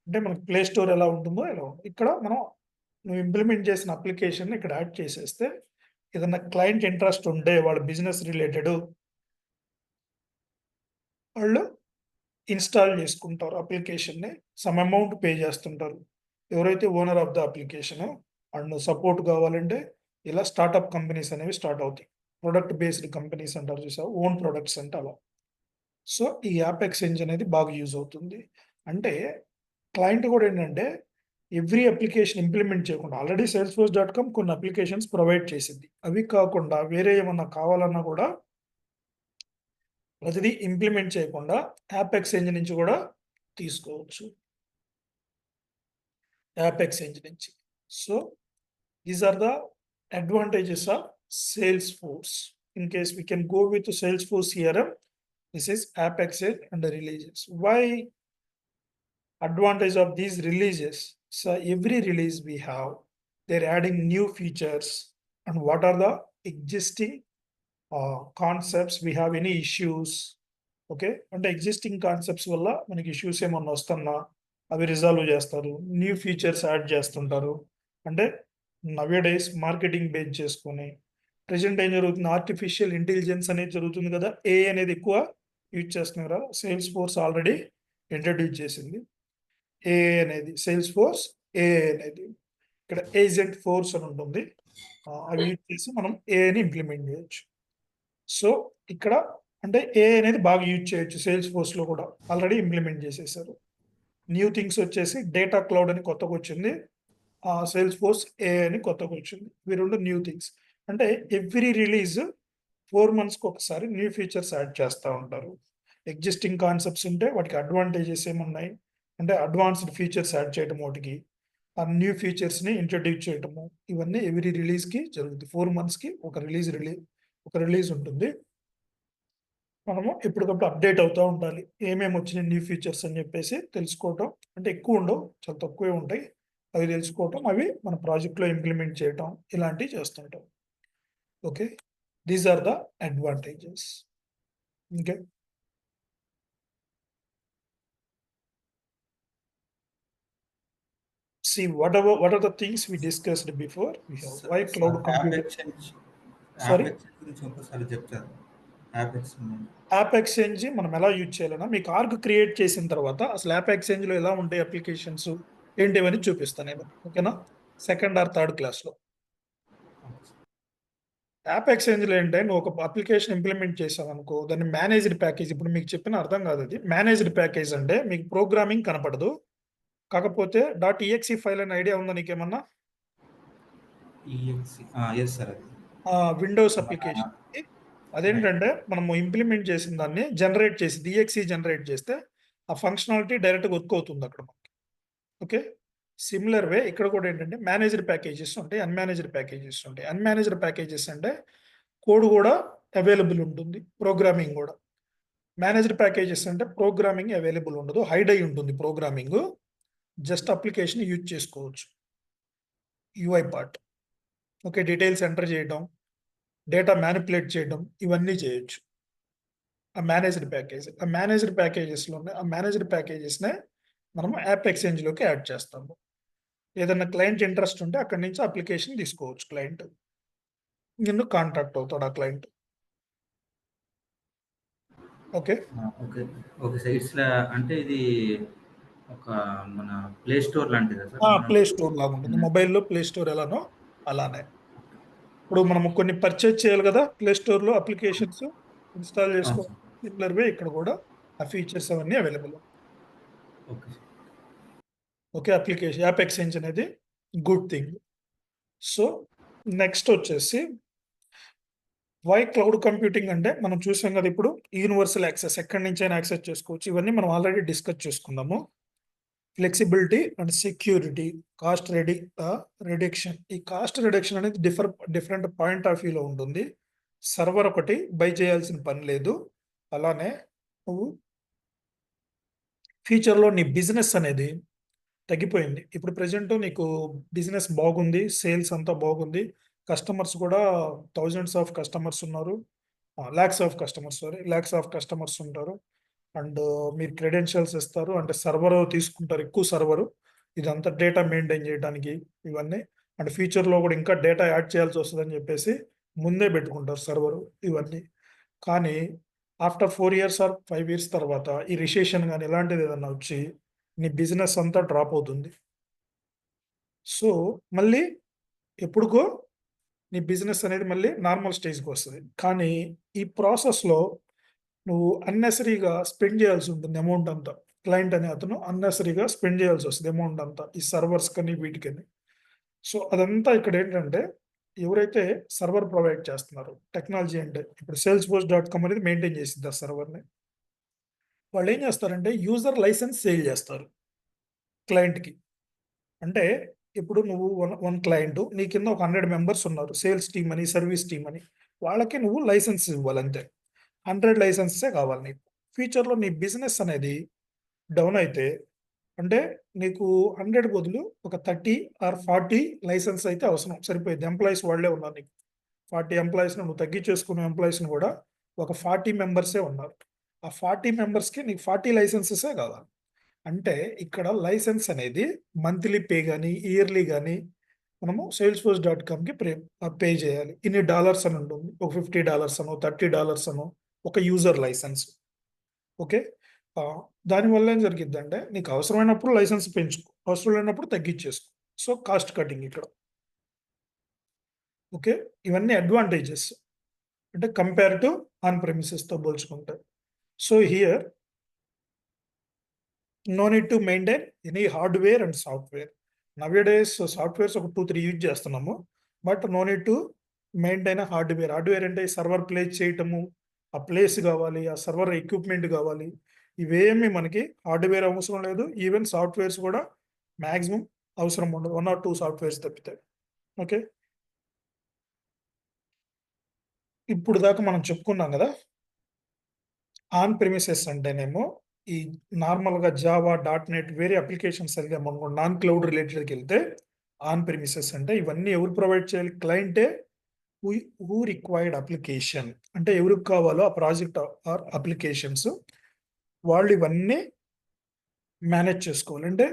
అంటే మనకి play store ఎలా ఉంటుందో ఎలా ఉంటుంది. ఇక్కడ మనం నువ్వు implement చేసిన అప్లికేషన్‌ని ఇక్కడ యాడ్ చేసేస్తే ఏదన్నా క్లయింట్ ఇంట్రెస్ట్ ఉంటే వాళ్ళ బిజినెస్ రిలేటెడ్ వాళ్ళు ఇన్‌స్టాల్ చేసుకుంటారు అప్లికేషన్‌ని. సమ్ అమౌంట్ పే చేస్తుంటారు. ఎవరైతే ఓనర్ ఆఫ్ ద అప్లికేషనో అండ్ సపోర్ట్ కావాలంటే ఇలా స్టార్టప్ కంపెనీస్ అనేవి స్టార్ట్ అవుతాయి. ప్రొడక్ట్ బేస్డ్ కంపెనీస్ అంటారు చూసావా? ఓన్ ప్రొడక్ట్స్ అంటే అలా. సో, ఈ యాప్ ఎక్స్‌చేంజ్ అనేది బాగా యూజ్ అవుతుంది. అంటే క్లయింట్ కూడా ఏంటంటే ఎవ్రీ అప్లికేషన్ ఇంప్లిమెంట్ చేయకుండా ఆల్రెడీ salesforce.com కొన్ని అప్లికేషన్స్ ప్రొవైడ్ చేసిద్ది. అవి కాకుండా వేరే ఏమన్నా కావాలన్నా కూడా ప్రతిదీ ఇంప్లిమెంట్ చేయకుండా యాప్ ఎక్స్‌చేంజ్ నుంచి కూడా తీసుకోవచ్చు. యాప్ ఎక్స్‌చేంజ్ నుంచి. So, these are the advantages of Salesforce. In case we can go with Salesforce CRM, this is app exchange and releases. Why advantage of these releases? So every release we have, they're adding new features, and what are the existing concepts, we have any issues. Okay. అంటే existing concepts వల్ల మనకి issues ఏమన్నా వస్తున్నా అవి resolve చేస్తారు. New features add చేస్తుంటారు. అంటే nowadays marketing base చేసుకొని ప్రెజెంట్ ఏం జరుగుతుంది, ఆర్టిఫిషియల్ ఇంటెలిజెన్స్ అనేది జరుగుతుంది కదా, ఏఐ అనేది ఎక్కువ యూజ్ చేస్తున్నారు. Salesforce ఆల్రెడీ ఇంట్రడ్యూస్ చేసింది ఏఐ అనేది. Salesforce ఏఐ అనేది ఇక్కడ ఏజెంట్ ఫోర్స్ అని ఉంటుంది. అవి యూజ్ చేసి మనం ఏఐని ఇంప్లిమెంట్ చేయొచ్చు. సో, ఇక్కడ అంటే ఏఐ అనేది బాగా యూజ్ చేయొచ్చు. Salesforceలో కూడా ఆల్రెడీ ఇంప్లిమెంట్ చేసేసారు. న్యూ థింగ్స్ వచ్చేసి డేటా క్లౌడ్ అని కొత్తగొచ్చింది. Salesforce ఏఐ అని కొత్తగొచ్చింది. ఇవి 2 న్యూ థింగ్స్. అంటే ఎవ్రీ రిలీజ్ 4 మంత్స్‌కి ఒకసారి న్యూ ఫీచర్స్ యాడ్ చేస్తా ఉంటారు. ఎగ్జిస్టింగ్ కాన్సెప్ట్స్ ఉంటే వాటికి అడ్వాంటేజెస్ ఏమున్నాయి అంటే అడ్వాన్స్డ్ ఫీచర్స్ యాడ్ చేయడం వాటికి, ఆ న్యూ ఫీచర్స్‌ని ఇంట్రొడ్యూస్ చేయటము, ఇవన్నీ ఎవ్రీ రిలీజ్‌కి జరుగుతుంది. 4 మంత్స్‌కి ఒక రిలీజ్ ఉంటుంది. మనము ఎప్పటికప్పుడు అప్డేట్ అవుతా ఉండాలి. ఏమేమి వచ్చినాయి న్యూ ఫీచర్స్ అని చెప్పేసి తెలుసుకోవటం. అంటే ఎక్కువ ఉండవు, చాలా తక్కువే ఉంటాయి. అవి తెలుసుకోవటం, అవి మన ప్రాజెక్ట్‌లో ఇంప్లిమెంట్ చేయటం ఇలాంటివి చేస్తుంటాం. Okay. These are the advantages. Okay. See what are the things we discussed before? We have why cloud sir app computing. Exchange Sorry, గురించి ఒకసారి చెప్తారు. App exchange. యాప్ ఎక్స్చేంజ్ మనం ఎలా యూజ్ చేయాలన్నా మీకు ఆర్గ్ క్రియేట్ చేసిన తర్వాత అసలు యాప్ ఎక్స్చేంజ్‌లో ఎలా ఉంటాయి అప్లికేషన్స్ ఏంటివని చూపిస్తాను నేను. ఓకేనా? సెకండ్ ఆర్ థర్డ్ క్లాస్‌లో. యాప్ ఎక్స్చేంజ్‌లో ఏంటంటే నువ్వు ఒక అప్లికేషన్ ఇంప్లిమెంట్ చేసావనుకో దాన్ని మేనేజ్డ్ ప్యాకేజ్ ఇప్పుడు మీకు చెప్పిన అర్థం కాదు అది. మేనేజ్డ్ ప్యాకేజ్ అంటే మీకు ప్రోగ్రామింగ్ కనపడదు. కాకపోతే .exe ఫైల్ అనే ఐడియా ఉందా నీకేమన్నా? ఈఎక్సీ ఎస్ సార్ అది. విండోస్ మన అప్లికేషన్‌కి రైట్. అదేంటంటే మనము ఇంప్లిమెంట్ చేసిన దాన్ని జనరేట్ చేసిద్ది. ఈఎక్సీ జనరేట్ చేస్తే ఆ ఫంక్షనాలిటీ డైరెక్ట్‌గా వర్క్ అవుతుంది అక్కడ మనకి. ఓకే. సిమిలర్ వే ఇక్కడ కూడా ఏంటంటే మేనేజ్డ్ ప్యాకేజెస్ ఉంటాయి. అన్‌మేనేజ్డ్ ప్యాకేజెస్ ఉంటాయి. అన్‌మేనేజ్డ్ ప్యాకేజెస్ అంటే కోడ్ కూడా అవైలబుల్ ఉంటుంది. ప్రోగ్రామింగ్ కూడా. మేనేజ్డ్ ప్యాకేజెస్ అంటే ప్రోగ్రామింగ్ అవైలబుల్ ఉండదు. హైడ్ అయ్యి ఉంటుంది ప్రోగ్రామింగ్. జస్ట్ అప్లికేషన్ యూజ్ చేసుకోవచ్చు. UI part. Okay. Details enter చేయడం, డేటా మ్యానిపులేట్ చేయడం ఇవన్నీ చేయొచ్చు. ఆ మేనేజ్డ్ ప్యాకేజ్. ఆ మేనేజ్డ్ ప్యాకేజెస్‌లోనే ఆ మేనేజ్డ్ ప్యాకేజెస్‌నే మనము యాప్ ఎక్స్చేంజ్‌లోకి యాడ్ చేస్తాము. ఏదన్నా క్లయింట్ ఇంట్రెస్ట్ ఉంటే అక్కడి నుంచి అప్లికేషన్ తీసుకోవచ్చు క్లయింట్. నిన్ను కాంటాక్ట్ అవుతాడు ఆ client. Okay. Okay. Okay sir. అంటే ఇది ఒక మన ప్లే స్టోర్ లాంటిదా సార్? మనం ప్లే స్టోర్ లాగుంటుంది. చిన్న మొబైల్‌లో ప్లే స్టోర్ ఎలానో అలానే. ఇప్పుడు మనము కొన్ని పర్చేజ్ చేయాలి గదా! ప్లే స్టోర్‌లో అప్లికేషన్స్ ఇన్‌స్టాల్ అవును చేసుకో సార్. సిమిలర్ వే ఇక్కడ గూడా ఆ ఫీచర్స్ అవన్నీ available. Okay sir. Okay. Application app exchange అనేది గుడ్ థింగ్. సో, నెక్స్ట్ వచ్చేసి వై క్లౌడ్ కంప్యూటింగ్ అంటే మనం చూసాం గదా! ఇప్పుడు యూనివర్సల్ యాక్సెస్ ఎక్కడి నుంచైనా యాక్సెస్ చేసుకోవచ్చు. ఇవన్నీ మనం ఆల్రెడీ డిస్కస్ చేసుకున్నాము. Flexibility and security, cost reduction. ఈ కాస్ట్ రిడక్షన్ అనేది డిఫరెంట్ పాయింట్ ఆఫ్ వ్యూలో ఉంటుంది. సర్వర్ ఒకటి బై చేయాల్సిన పని లేదు. అలానే నువ్వు ఫ్యూచర్‌లో నీ బిజినెస్ అనేది తగ్గిపోయింది. ఇప్పుడు ప్రెజెంట్ నీకు బిజినెస్ బాగుంది. సేల్స్ అంతా బాగుంది. కస్టమర్స్ కూడా థౌసండ్స్ ఆఫ్ కస్టమర్స్ ఉన్నారు. Lakhs of customers sorry. Lakhs of customers ఉంటారు. అండ్ మీరు క్రెడెన్షియల్స్ ఇస్తారు. అంటే సర్వర్ తీసుకుంటారు. ఎక్కువ సర్వరు. ఇదంతా డేటా మెయింటైన్ చేయడానికి ఇవన్నీ. అండ్ ఫ్యూచర్‌లో కూడా ఇంకా డేటా యాడ్ చేయాల్సి వస్తదని చెప్పేసి ముందే పెట్టుకుంటారు సర్వరు ఇవన్నీ. కానీ ఆఫ్టర్ 4 ఇయర్స్ ఆర్ 5 ఇయర్స్ తర్వాత ఈ రిసెషన్ గాని ఇలాంటిది ఏదన్నా వచ్చి నీ బిజినెస్ అంతా డ్రాప్ అవుతుంది. సో, మళ్ళీ ఎప్పుడుకో నీ బిజినెస్ అనేది మళ్ళీ నార్మల్ స్టేజ్‌కొస్తది. కానీ ఈ ప్రాసెస్‌లో నువ్వు అన్నెసరీగా స్పెండ్ చేయాల్సి ఉంటుంది అమౌంట్ అంతా. క్లయింట్ అనే అతను అన్నెసరీగా స్పెండ్ చేయాల్సొస్తది అమౌంట్ అంతా. ఈ సర్వర్స్‌కని వీటికని. సో, అదంతా ఇక్కడేంటంటే ఎవరైతే సర్వర్ ప్రొవైడ్ చేస్తున్నారో టెక్నాలజీ అంటే ఇప్పుడు సేల్స్‌ఫోర్స్.కామ్ అనేది మెయింటైన్ చేసిద్ది ఆ సర్వర్‌ని. వాళ్ళేం చేస్తారంటే యూజర్ లైసెన్స్ సేల్ చేస్తారు క్లయింట్‌కి. అంటే ఇప్పుడు నువ్వు వన్ క్లయింట్ నీ కింద ఒక 100 మెంబర్స్ ఉన్నారు. సేల్స్ టీమ్ అని, సర్విస్ టీమ్ అని. వాళ్ళకి నువ్వు లైసెన్స్ ఇవ్వాలంతే. 100 లైసెన్సెసే కావాలి నీకు. ఫ్యూచర్‌లో నీ బిజినెస్ అనేది డౌన్ అయితే అంటే నీకు 100 బదులు ఒక 30 ఆర్ 40 లైసెన్స్ అయితే అవసరం. సరిపోయిద్ది. ఎంప్లాయీస్ వాళ్ళే ఉన్నారు నీకు. 40 ఎంప్లాయీస్‌ని నువ్వు తగ్గించేసుకున్న ఎంప్లాయీస్‌ని కూడా ఒక 40 మెంబర్సే ఉన్నారు. ఆ 40 మెంబర్స్‌కి నీకు 40 లైసెన్సెసే కావాలి. అంటే ఇక్కడ లైసెన్స్ అనేది మంత్లీ పే గాని, ఇయర్లీ గాని మనము సేల్స్‌ఫోర్స్.కామ్‌కి పే చేయాలి. ఇన్ని డాలర్స్ అని ఉంటుంది. ఒక $50 అనో, $30 అనో ఒక యూజర్ లైసెన్స్. ఓకే. ఆహ్, దానివల్ల ఏం జరిగిద్దంటే నీకు అవసరమైనప్పుడు లైసెన్స్ పెంచుకో. అవసరం లేనప్పుడు తగ్గించేసుకో. సో, కాస్ట్ కటింగ్ ఇక్కడ. ఓకే. ఇవన్నీ అడ్వాంటేజెస్. అంటే కంపేర్ టు ఆన్ ప్రెమిసెస్‌తో పోల్చుకుంటే. So, here no need to maintain any hardware and software. Nowadays softwares ఒక 2, 3 యూజ్ చేస్తున్నాము. But no need to maintain hardware. Hardware అంటే సర్వర్ ప్లేస్ చేయటము, ఆ ప్లేస్ కావాలి, ఆ సర్వర్ ఎక్విప్‌మెంట్ కావాలి. ఇవేమి మనకి హార్డ్‌వేర్ అవసరం లేదు. ఈవెన్ సాఫ్ట్‌వేర్స్ కూడా మాక్సిమం అవసరం ఉండదు. 1 ఆర్ 2 సాఫ్ట్‌వేర్స్ తప్పితే. ఓకే. ఇప్పుడు దాకా మనం చెప్పుకున్నాం గదా! ఆన్ ప్రిమిసెస్ అంటేనేమో ఈ నార్మల్గా జావా .NET వేరే అప్లికేషన్స్ అనుకోండి నాన్ క్లౌడ్ రిలేటెడ్కి వెళ్తే ఆన్ ప్రిమిసెస్ అంటే ఇవన్నీ ఎవరు ప్రొవైడ్ చేయాలి? క్లయింటే హూ రిక్వైర్డ్ అప్లికేషన్ అంటే ఎవరికి కావాలో ఆ ప్రాజెక్ట్ ఆర్ అప్లికేషన్స్ వాళ్ళు ఇవన్నీ మేనేజ్ చేసుకోవాలి అంటే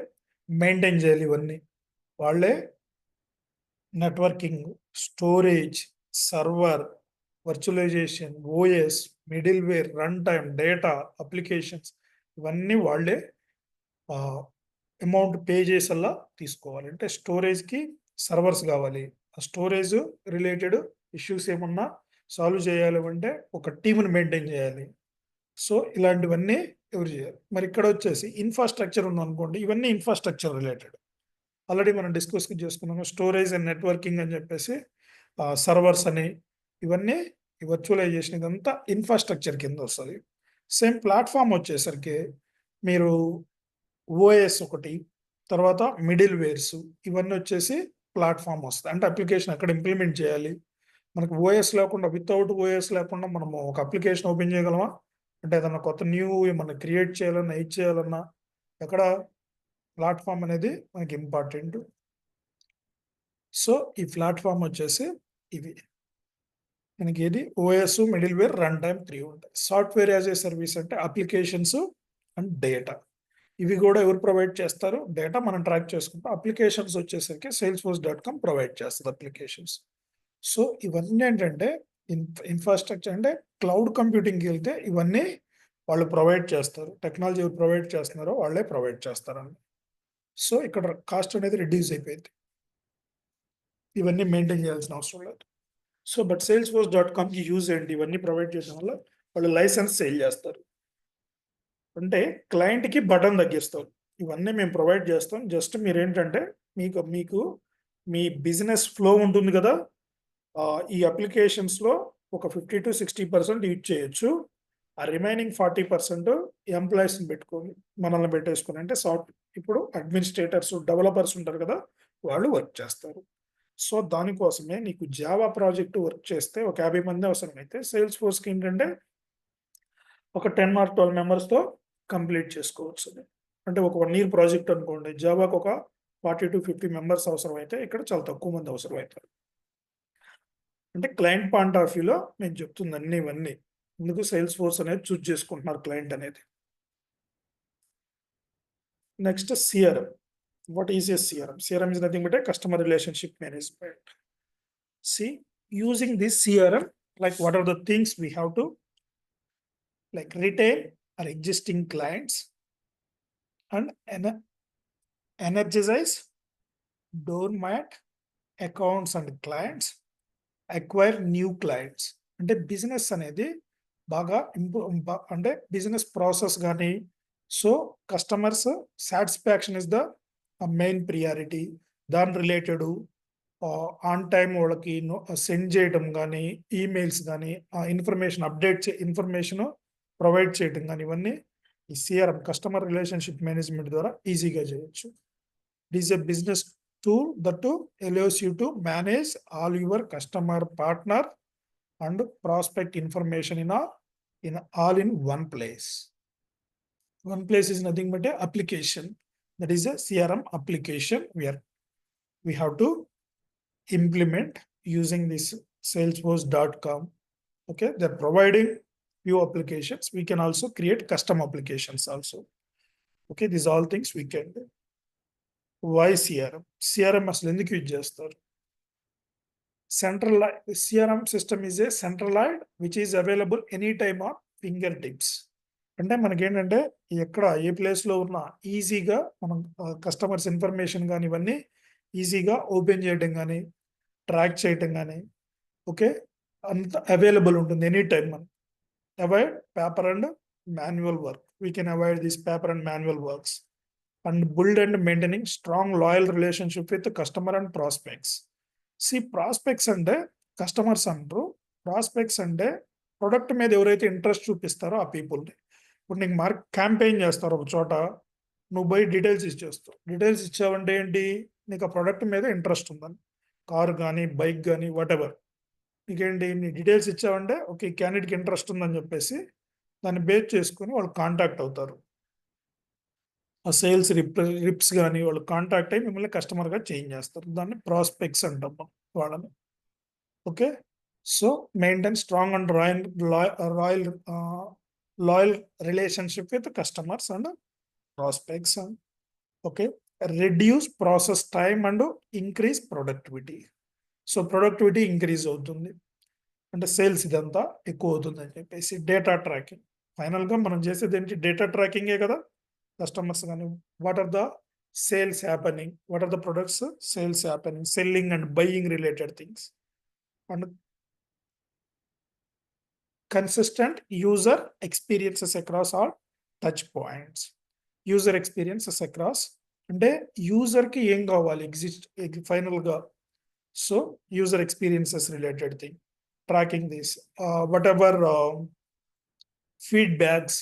మెయింటైన్ చేయాలి ఇవన్నీ వాళ్ళే networking, storage, server, virtualization, OS, middleware, run time, data, applications ఇవన్నీ వాళ్ళే అమౌంట్ పే చేసేలా తీసుకోవాలి. అంటే స్టోరేజ్కి సర్వర్స్ కావాలి. ఆ స్టోరేజ్ రిలేటెడ్ ఇష్యూస్ ఏమన్నా సాల్వ్ చేయాలి అంటే ఒక టీముని మెయింటైన్ చేయాలి. సో ఇలాంటివన్నీ ఎవరు చేయాలి? మరి ఇక్కడ వచ్చేసి ఇన్ఫ్రాస్ట్రక్చర్ ఉందనుకోండి, ఇవన్నీ ఇన్ఫ్రాస్ట్రక్చర్ రిలేటెడ్. ఆల్రెడీ మనం డిస్కస్ చేసుకున్నాము. స్టోరేజ్ అండ్ నెట్వర్కింగ్ అని చెప్పేసి సర్వర్స్ అని ఇవన్నీ వర్చువలైజేషన్ ఇదంతా ఇన్ఫ్రాస్ట్రక్చర్ కింద వస్తుంది. సేమ్ ప్లాట్ఫామ్ వచ్చేసరికి మీరు ఓఎస్ ఒకటి, తర్వాత మిడిల్ వేర్స్ ఇవన్నీ వచ్చేసి ప్లాట్ఫామ్ వస్తాయి. అంటే అప్లికేషన్ అక్కడ ఇంప్లిమెంట్ చేయాలి. మనకు ఓఎస్ లేకుండా వితౌట్ ఓఎస్ లేకుండా మనము ఒక అప్లికేషన్ ఓపెన్ చేయగలమా? అంటే ఏదన్నా కొత్త న్యూ ఏమన్నా క్రియేట్ చేయాలన్నా ఇది చేయాలన్నా ఎక్కడ ప్లాట్ఫామ్ అనేది మనకి ఇంపార్టెంట్. సో ఈ ప్లాట్ఫామ్ వచ్చేసి ఇవి మనకి ఏది OS, middleware, run time 3 ఉంటాయి. సాఫ్ట్వేర్ యాజ్ ఏ సర్వీస్ అంటే అప్లికేషన్స్ అండ్ డేటా ఇవి కూడా ఎవరు ప్రొవైడ్ చేస్తారు? డేటా మనం ట్రాక్ చేసుకుంటాం. అప్లికేషన్స్ వచ్చేసరికి salesforce.com ప్రొవైడ్ చేస్తుంది అప్లికేషన్స్. సో ఇవన్నీ ఏంటంటే ఇన్ఫ్రాస్ట్రక్చర్ అంటే క్లౌడ్ కంప్యూటింగ్కి వెళ్తే ఇవన్నీ వాళ్ళు ప్రొవైడ్ చేస్తారు. టెక్నాలజీ ఎవరు ప్రొవైడ్ చేస్తున్నారో వాళ్ళే ప్రొవైడ్ చేస్తారండి. సో ఇక్కడ కాస్ట్ అనేది రిడ్యూస్ అయిపోయింది. ఇవన్నీ మెయింటైన్ చేయాల్సిన అవసరం లేదు. సో బట్ salesforce.comకి యూజ్ ఏంటి? ఇవన్నీ ప్రొవైడ్ చేయడం వల్ల వాళ్ళు లైసెన్స్ సేల్ చేస్తారు. అంటే క్లయింట్కి బటన్ తగ్గిస్తారు. ఇవన్నీ మేము ప్రొవైడ్ చేస్తాం. జస్ట్ మీరేంటంటే మీకు మీకు మీ బిజినెస్ ఫ్లో ఉంటుంది కదా, ఈ అప్లికేషన్స్లో ఒక 50-60% యూజ్ చేయొచ్చు. ఆ రిమైనింగ్ 40% ఎంప్లాయీస్ని పెట్టుకొని మనల్ని పెట్టేసుకొని అంటే ఇప్పుడు అడ్మినిస్ట్రేటర్స్, డెవలపర్స్ ఉంటారు కదా, వాళ్ళు వర్క్ చేస్తారు. సో దానికోసమే నీకు జావా ప్రాజెక్ట్ వర్క్ చేస్తే ఒక 50 మంది అవసరమైతే సేల్స్ఫోర్స్కి ఏంటంటే ఒక 10 or 12 మెంబర్స్తో కంప్లీట్ చేసుకోవచ్చు. అంటే ఒక 1 year ప్రాజెక్ట్ అనుకోండి, జావాకు ఒక 40-50 మెంబర్స్ అవసరం అయితే ఇక్కడ చాలా తక్కువ మంది అవసరం అవుతారు. అంటే క్లయింట్ పాయింట్ ఆఫ్ వ్యూలో నేను చెప్తుంది అన్ని ఇవన్నీ ఎందుకు సేల్స్ఫోర్స్ అనేది చూజ్ చేసుకుంటున్నారు క్లయింట్ అనేది. Next CRM. What is a CRM? CRM is nothing but A customer relationship management. See, using this CRM, like what are the things we have to like retain our existing clients and energize dormant accounts and clients, acquire new clients. అంటే business అనేది బాగా అంటే business process కానీ so customers satisfaction is the main priority. దాని related on time వాళ్ళకి send చేయడం కానీ, emails కానీ, ఇన్ఫర్మేషన్ ఇన్ఫర్మేషన్ ప్రొవైడ్ చేయడం కానీ ఇవన్నీ ఈ సిఆర్ఎం కస్టమర్ రిలేషన్షిప్ మేనేజ్మెంట్ ద్వారా ఈజీగా చేయొచ్చు. It is a business tool that allows you to manage all your customer, partner and prospect information all in one place. One place is nothing but a application. That is a CRM application where we have to implement using this salesforce.com. Okay, they're providing few applications. We can also create custom applications also. Okay, these all things we can do. Why CRM? CRM అసలు ఎందుకు use చేస్తారు? CRM system is a centralized which is available any time on fingertips. అంటే మనకేంటంటే ఎక్కడ ఏ ప్లేస్లో ఉన్నా ఈజీగా మనం కస్టమర్స్ ఇన్ఫర్మేషన్ కానీ ఇవన్నీ ఈజీగా ఓపెన్ చేయడం కానీ ట్రాక్ చేయడం కానీ ఓకే అంత అవైలబుల్ ఉంటుంది ఎనీ టైమ్. మనం avoid paper and manual work. We can avoid this paper and manual works and build and maintaining strong loyal relationship with the customer and prospects. See, prospects అంటే customers అంటారు, prospects అంటే product మీద ఎవరైతే interest చూపిస్తారో ఆ పీపుల్ని. ఇప్పుడు నీకు campaign చేస్తారు ఒక చోట, నువ్వు పోయి డీటెయిల్స్ ఇచ్చేస్తావు. డీటెయిల్స్ ఇచ్చావంటే ఏంటి? నీకు ఆ ప్రొడక్ట్ మీద ఇంట్రెస్ట్ ఉందని, కారు కానీ బైక్ కానీ వాట్ ఎవర్, నీకేంటి నీ డీటెయిల్స్ ఇచ్చావంటే ఓకే క్యాండిడేట్కి ఇంట్రెస్ట్ ఉందని చెప్పేసి దాన్ని బేస్ చేసుకొని వాళ్ళు కాంటాక్ట్ అవుతారు. ఆ సేల్స్ రిప్స్ కానీ వాళ్ళు కాంటాక్ట్ అయ్యి మిమ్మల్ని కస్టమర్గా చేంజ్ చేస్తారు. దాన్ని ప్రాస్పెక్ట్స్ అంటాం మనం వాళ్ళని. Okay, so maintain strong and royal loyal relationship with customers and prospects. Okay, reduce process time and increase productivity. So productivity increase అవుతుంది అంటే సేల్స్ ఇదంతా ఎక్కువ అవుతుంది అని చెప్పేసి. డేటా ట్రాకింగ్, ఫైనల్గా మనం చేసేది ఏంటి? డేటా ట్రాకింగే కదా. కస్టమర్స్ కానీ what are the sales happening, what are the products sales happening, selling and buying related things. And consistent user experiences across all touch points. User experiences across అంటే యూజర్కి ఏం కావాలి ఫైనల్గా. So user experiences related thing, tracking this, whatever feedbacks,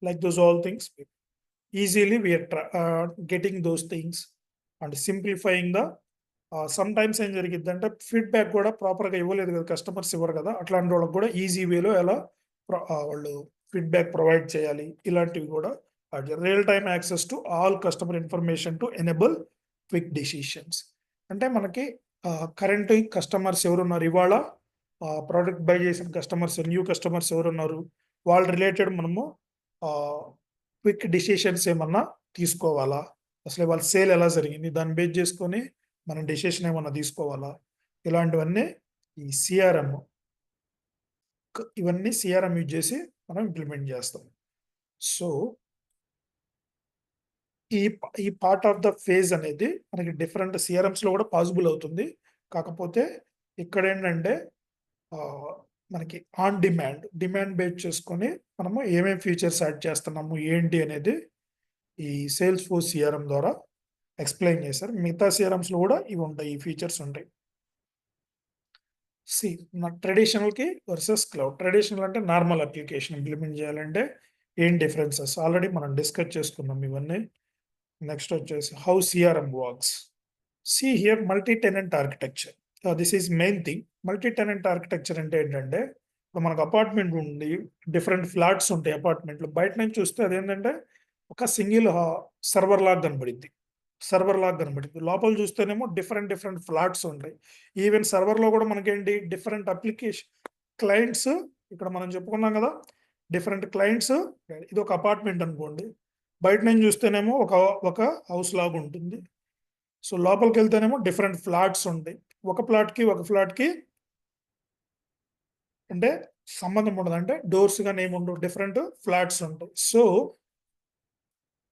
like those all things, easily we are getting those things and simplifying the sometimes ఏం జరిగిద్దంటే feedback కూడా ప్రాపర్గా ఇవ్వలేదు కదా, కస్టమర్స్ ఇవ్వరు కదా, అట్లాంటి వాళ్ళకి కూడా ఈజీ వేలో ఎలా వాళ్ళు ఫీడ్బ్యాక్ ప్రొవైడ్ చేయాలి, ఇలాంటివి కూడా. Real time access to all customer information to enable quick decisions. అంటే మనకి కరెంట్ కస్టమర్స్ ఎవరున్నారు ఇవాళ, ప్రోడక్ట్ బై చేసిన కస్టమర్స్, న్యూ కస్టమర్స్ ఎవరున్నారు, వాళ్ళ రిలేటెడ్ మనము క్విక్ డిసిషన్స్ ఏమన్నా తీసుకోవాలా, అసలు వాళ్ళ సేల్ ఎలా జరిగింది దాన్ని బేస్ చేసుకొని మనం డెసిషన్ ఏమన్నా తీసుకోవాలా, ఇలాంటివన్నీ ఈ సిఆర్ఎం, ఇవన్నీ సిఆర్ఎం యూజ్ చేసి మనం ఇంప్లిమెంట్ చేస్తాం. సో ఈ పార్ట్ ఆఫ్ ద ఫేజ్ అనేది మనకి డిఫరెంట్ సిఆర్ఎంస్ లో కూడా పాసిబుల్ అవుతుంది. కాకపోతే ఇక్కడ ఏంటంటే మనకి ఆన్ డిమాండ్ బేస్ చేసుకొని మనము ఏమేమి ఫీచర్స్ యాడ్ చేస్తున్నాము ఏంటి అనేది ఈ సేల్స్ ఫోర్స్ సిఆర్ఎం ద్వారా ఎక్స్ప్లెయిన్ చేశారు. మిగతా సిఆర్ఎంస్ లో కూడా ఇవి ఉంటాయి, ఈ ఫీచర్స్ ఉంటాయి. ట్రెడిషనల్కి వర్సెస్ క్లౌడ్. ట్రెడిషనల్ అంటే నార్మల్ అప్లికేషన్ ఇంప్లిమెంట్ చేయాలంటే ఏం డిఫరెన్సెస్ ఆల్రెడీ మనం డిస్కస్ చేసుకున్నాం ఇవన్నీ. నెక్స్ట్ వచ్చేసి how CRM works. See here multi tenant architecture, this is main thing. Multi tenant architecture అంటే ఏంటంటే, ఇప్పుడు మనకు అపార్ట్మెంట్ ఉంది, డిఫరెంట్ ఫ్లాట్స్ ఉంటాయి అపార్ట్మెంట్లో. బయట నుంచి చూస్తే అదేంటంటే ఒక సింగిల్ సర్వర్ లాగా కనబడింది, లోపల చూస్తేనేమో డిఫరెంట్ ఫ్లాట్స్ ఉంటాయి. ఈవెన్ సర్వర్లో కూడా మనకేంటి డిఫరెంట్ అప్లికేషన్ క్లయింట్స్, ఇక్కడ మనం చెప్పుకున్నాం కదా డిఫరెంట్ క్లయింట్స్. ఇది ఒక అపార్ట్మెంట్ అనుకోండి, బయట నుంచి చూస్తేనేమో ఒక హౌస్ లాగా ఉంటుంది. సో లోపలికి వెళ్తేనేమో డిఫరెంట్ ఫ్లాట్స్ ఉంటాయి. ఒక ఫ్లాట్కి అంటే సంబంధం ఉండదు, అంటే డోర్స్ కానీ ఏముండవు, డిఫరెంట్ ఫ్లాట్స్ ఉంటాయి. సో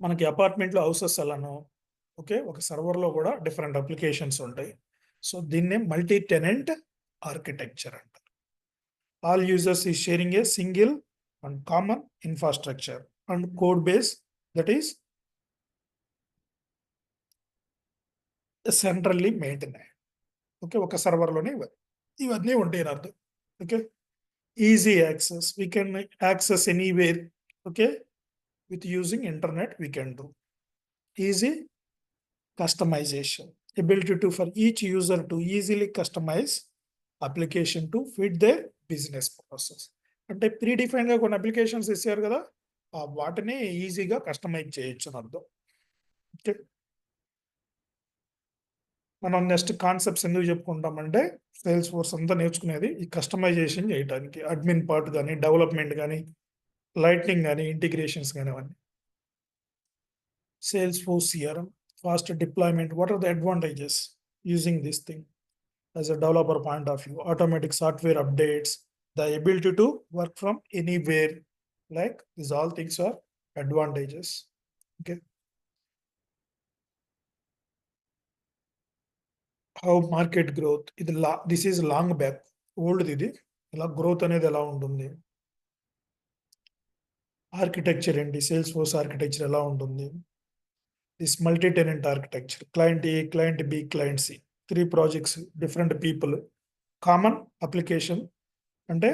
మనకి అపార్ట్మెంట్లో హౌసెస్ అలానో, ఓకే, ఒక సర్వర్లో కూడా డిఫరెంట్ అప్లికేషన్స్ ఉంటాయి. సో దీన్నే మల్టీ టెనెంట్ ఆర్కిటెక్చర్ అంటారు. ఆల్ యూజర్స్ ఈ sharing a single and common infrastructure and code base that is centrally maintain. Okay, ఒక సర్వర్లోనే ఇవన్నీ ఉంటాయి అని అర్థం. Okay, easy access, we can access anywhere. Okay, with using internet we can do. Easy customization, ability to for each user to easily customize application to fit their business process. అంటే pre define గా కొన్ని applications ఇచ్చారు కదా, వాటిని ఈజీగా customise చేయొచ్చు అని అర్థం. ఓకే, మనం నెక్స్ట్ కాన్సెప్ట్స్ ఎందుకు చెప్పుకుంటామంటే, సేల్స్ ఫోర్స్ అంతా నేర్చుకునేది ఈ కస్టమైజేషన్ చేయడానికి, అడ్మిన్ పార్ట్ కానీ, డెవలప్మెంట్ కానీ, లైట్నింగ్ కానీ, ఇంటిగ్రేషన్స్ కానీ అవన్నీ. Salesforce CRM, faster deployment. What are the advantages using this thing as a developer point of view? Automatic software updates, the ability to work from anywhere. Like these all things are advantages. Okay. How market growth? This is long back. Old ఇది ఇలా growth అనేది ఎలా ఉంటుంది, architecture ఏంటి, sales force architecture ఎలా ఉంటుంది, this multi-tenant architecture, client A, client B, client C, 3 projects, different people, common application అంటే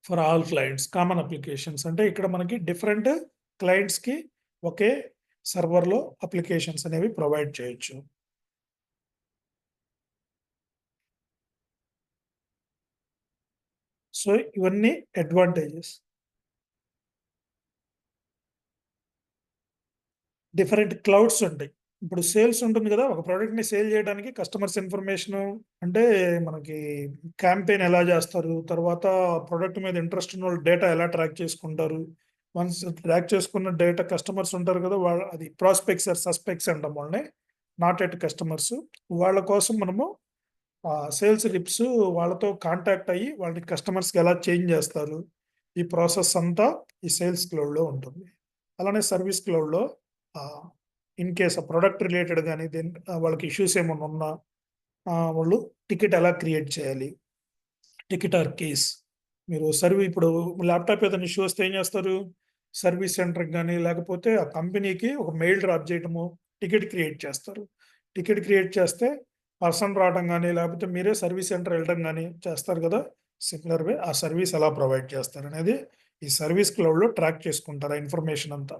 for all clients, common applications అంటే ఇక్కడ మనకి డిఫరెంట్ క్లయింట్స్కి ఒకే సర్వర్లో అప్లికేషన్స్ అనేవి ప్రొవైడ్ చేయొచ్చు. సో ఇవన్నీ అడ్వాంటేజెస్. డిఫరెంట్ క్లౌడ్స్ ఉంటాయి. ఇప్పుడు సేల్స్ ఉంటుంది కదా! ఒక ప్రొడక్ట్‌ని సేల్ చేయడానికి కస్టమర్స్ ఇన్ఫర్మేషను అంటే మనకి క్యాంపెయిన్ ఎలా చేస్తారు? తర్వాత ప్రొడక్ట్ మీద ఇంట్రెస్ట్ ఉన్నోళ్ళు డేటా ఎలా ట్రాక్ చేసుకుంటారు? వన్స్ ట్రాక్ చేసుకున్న డేటా కస్టమర్స్ ఉంటారు కదా! అది ప్రాస్పెక్ట్స్ ఆర్ సస్పెక్ట్స్ అంటాం వాళ్ళని. Not at customers. వాళ్ళ కోసం మనము సేల్స్ రిప్స్ వాళ్ళతో కాంటాక్ట్ అయ్యి వాళ్ళని కస్టమర్స్‌కి ఎలా చేంజ్ చేస్తారు? ఈ ప్రాసెస్ అంతా ఈ సేల్స్ క్లౌడ్‌లో ఉంటుంది. అలానే సర్విస్ క్లౌడ్‌లో ఆహ్, ఇన్ కేస్ ఆ ప్రొడక్ట్ రిలేటెడ్ గాని వాళ్ళకి ఇష్యూస్ ఏమన్నా ఉన్నా వాళ్ళు టికెట్ ఎలా క్రియేట్ చేయాలి? Ticket or case. మీరు ఇప్పుడు ల్యాప్‌టాప్ ఏదైనా ఇష్యూ వస్తే ఏం చేస్తారు? సర్వీస్ సెంటర్‌కి గాని, లేకపోతే ఆ కంపెనీకి ఒక మెయిల్ డ్రాప్ చేయటము, టికెట్ క్రియేట్ చేస్తారు. టికెట్ క్రియేట్ చేస్తే పర్సన్ రావటం గాని, లేకపోతే మీరే సర్వీస్ సెంటర్ ఎళ్ళడం గాని చేస్తారు కదా! సిమిలర్ వే ఆ సర్వీస్ ఎలా ప్రొవైడ్ చేస్తారనేది ఈ సర్వీస్ క్లౌడ్‌లో ట్రాక్ చేసుకుంటారు ఆ ఇన్ఫర్మేషన్ అంతా.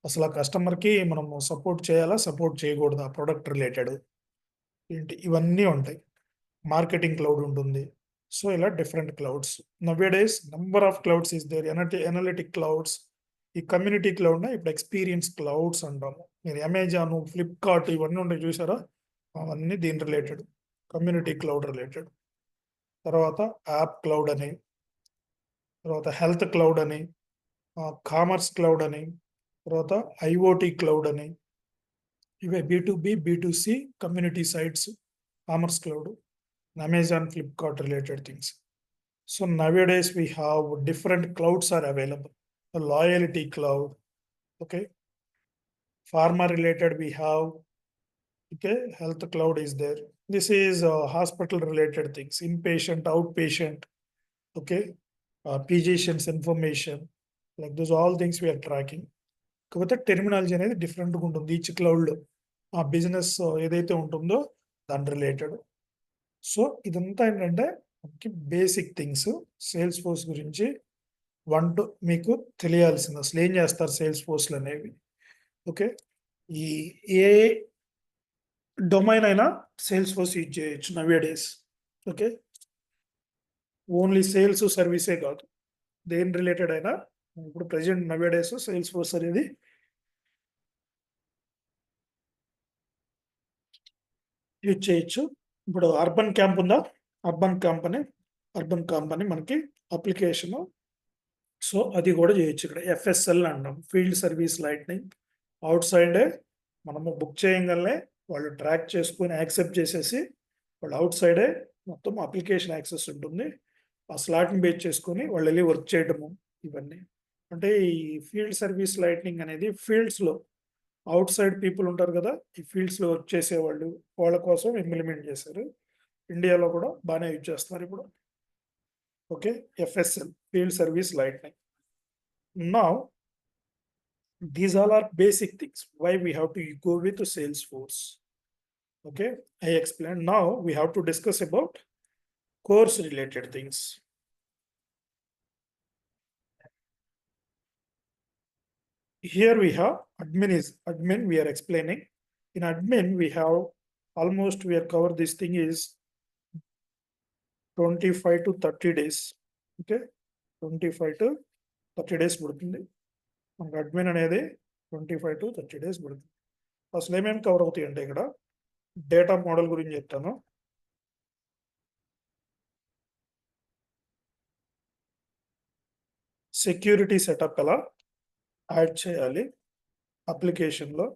అసలు ఆ కస్టమర్‌కి మనము సపోర్ట్ చేయాలా? సపోర్ట్ చేయకూడదా? ప్రొడక్ట్ రిలేటెడ్ ఇవన్నీ ఉంటాయి. మార్కెటింగ్ క్లౌడ్ ఉంటుంది. సో, ఇలా different clouds. Nowadays number of clouds is there. Analytic clouds, ఈ కమ్యూనిటీ క్లౌడ్‌ని ఇప్పుడు ఎక్స్‌పీరియన్స్ క్లౌడ్స్ అంటాము. మీరు అమెజాన్, ఫ్లిప్‌కార్ట్ ఇవన్నీ ఉంటాయి చూసారా? అవన్నీ దీని రిలేటెడ్. Community cloud related. తర్వాత యాప్ క్లౌడ్ అని, తర్వాత హెల్త్ క్లౌడ్ అని, కామర్స్ క్లౌడ్ అని, తర్వాత ఐఓటీ క్లౌడ్ అని, ఇవే బీ2బీ, B two C community sites, commerce cloud, Amazon, Flipkart related things. So nowadays we have different clouds are available. The loyalty cloud, okay. Pharma related we have, okay. Health cloud is there. This is hospital related things, inpatient, outpatient, okay. Physicians information, like those all things we are tracking. కాకపోతే terminology అనేది డిఫరెంట్‌గా ఉంటుంది each క్లౌడ్‌లో. ఆ business ఏదైతే ఉంటుందో దాని related. So ఇదంతా ఏంటంటే మనకి బేసిక్ థింగ్స్ సేల్స్ ఫోర్స్ గురించి మీకు తెలియాల్సింది అసలు ఏం చేస్తారు సేల్స్ ఫోర్స్‌లు అనేవి. ఓకే. ఈ ఏ డొమైన్ అయినా సేల్స్ ఫోర్స్ యూజ్ చేయొచ్చు నౌ-ఏ-డేస్. ఓకే. ఓన్లీ సేల్స్, సర్వీసే కాదు. దేని రిలేటెడ్ అయినా ఇప్పుడు ప్రెజెంట్ నౌ-ఏ-డేస్ సేల్స్ ఫోర్స్ అనేది యూజ్ చేయొచ్చు. ఇప్పుడు అర్బన్ క్యాంప్ ఉందా? అర్బన్ క్యాంప్ అని మనకి అప్లికేషను. సో, అది కూడా చేయొచ్చు ఇక్కడ. ఎఫ్ఎస్ఎల్ అంటాం. Field service lightning. ఔట్ సైడే మనము బుక్ చేయంగాల్నే వాళ్ళు ట్రాక్ చేసుకొని యాక్సెప్ట్ చేసేసి వాళ్ళు ఔట్ సైడే మొత్తం అప్లికేషన్ యాక్సెస్ ఉంటుంది. ఆ స్లాట్‌ని బేస్ చేసుకొని వాళ్ళెళ్లి వర్క్ చేయడము ఇవన్నీ. అంటే ఈ ఫీల్డ్ సర్వీస్ లైట్నింగ్ అనేది ఫీల్డ్స్‌లో ఔట్ సైడ్ పీపుల్ ఉంటారు కదా! ఈ ఫీల్డ్స్‌లో వర్క్ చేసేవాళ్ళు వాళ్ళ కోసం ఇంప్లిమెంట్ చేశారు. ఇండియాలో కూడా బానే యూజ్ చేస్తున్నారు ఇప్పుడు. Okay. FSL field service lightning. Now these all are basic things why we have to go with Salesforce. Okay, I explained. Now we have to discuss about course related things. Here we have admin we are explaining. In admin we have almost we are cover this thing is 25 to 30 days. Okay, 25 to 30 days పడుతుంది మనకు admin అనేది 25 to 30 days పడుతుంది. అసలు ఏమేమి cover అవుతాయి అంటే ఇక్కడ data model గురించి చెప్తాను. సెక్యూరిటీ సెటప్ ఎలా యాడ్ చేయాలి అప్లికేషన్‌లో,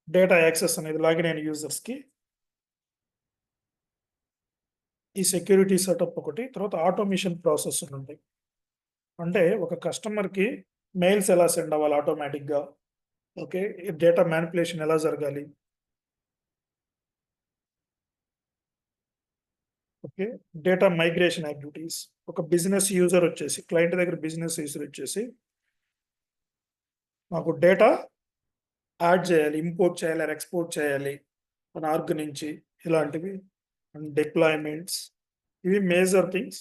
డేటా యాక్సెస్ అనేది లాగిన్ అయిన యూజర్స్‌కి, ఈ సెక్యూరిటీ సెటప్ ఒకటి. తర్వాత ఆటోమేషన్ ప్రాసెస్ ఉంటాయి. అంటే ఒక కస్టమర్‌కి మెయిల్స్ ఎలా సెండ్ అవ్వాలి ఆటోమేటిక్‌గా. ఓకే. డేటా మానిప్యులేషన్ ఎలా జరగాలి. ఓకే. Data migration activities. ఒక బిజినెస్ యూజర్ వచ్చేసి క్లయింట్ దగ్గర బిజినెస్ యూజర్ వచ్చేసి మాకు డేటా యాడ్ చేయాలి, ఇంపోర్ట్ చేయాలి ఆర్ ఎక్స్‌పోర్ట్ చేయాలి మన ఆర్గ్ నుంచి ఇలాంటివి. అండ్ డిప్లాయ్‌మెంట్స్ ఇవి మేజర్ థింగ్స్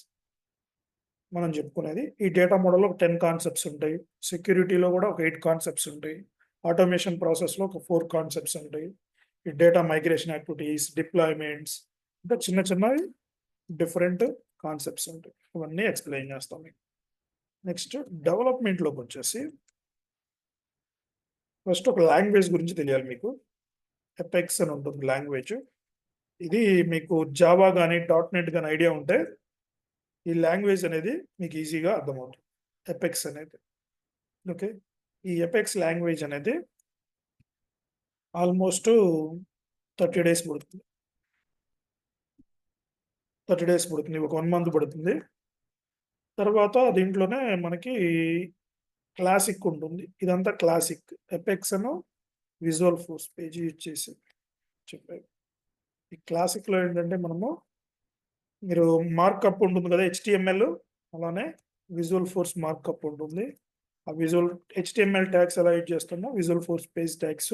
మనం చెప్పుకునేది. ఈ డేటా మోడల్‌లో ఒక 10 కాన్సెప్ట్స్ ఉంటాయి. సెక్యూరిటీలో కూడా ఒక 8 కాన్సెప్ట్స్ ఉంటాయి. ఆటోమేషన్ ప్రాసెస్‌లో ఒక 4 కాన్సెప్ట్స్ ఉంటాయి. ఈ డేటా మైగ్రేషన్ యాక్టివిటీస్, డిప్లాయ్‌మెంట్స్ ఇంకా చిన్న చిన్నవి డిఫరెంట్ కాన్సెప్ట్స్ ఉంటాయి. ఇవన్నీ ఎక్స్‌ప్లెయిన్ చేస్తాం మీకు. నెక్స్ట్ డెవలప్‌మెంట్‌లోకొచ్చేసి ఫస్ట్ ఒక లాంగ్వేజ్ గురించి తెలియాలి మీకు. ఎపెక్స్ అని ఉంటుంది లాంగ్వేజ్. ఇది మీకు జావా గానీ, డాట్ నెట్ గానీ ఐడియా ఉంటే ఈ లాంగ్వేజ్ అనేది మీకు ఈజీగా అర్థమవుతుంది. ఎపెక్స్ అనేది. ఓకే. ఈ ఎపెక్స్ లాంగ్వేజ్ అనేది ఆల్మోస్ట్ 30 డేస్ పడుతుంది. 30 డేస్ పడుతుంది. ఒక 1 మంత్ పడుతుంది. తర్వాత దీంట్లోనే మనకి క్లాసిక్ ఉంటుంది. ఇదంతా క్లాసిక్. ఎపెక్స్ అను విజువల్ ఫోర్స్ పేజ్ యూజ్ చేసి చెప్పారు. ఈ క్లాసిక్‌లో ఏంటంటే మీరు మార్కప్ ఉంటుంది కదా! హెచ్‌టీఎంఎల్ అలానే విజువల్ ఫోర్స్ మార్కప్ ఉంటుంది. ఆ హెచ్‌టీఎంఎల్ ట్యాగ్స్ ఎలా యూజ్ చేస్తామో visual force page tags,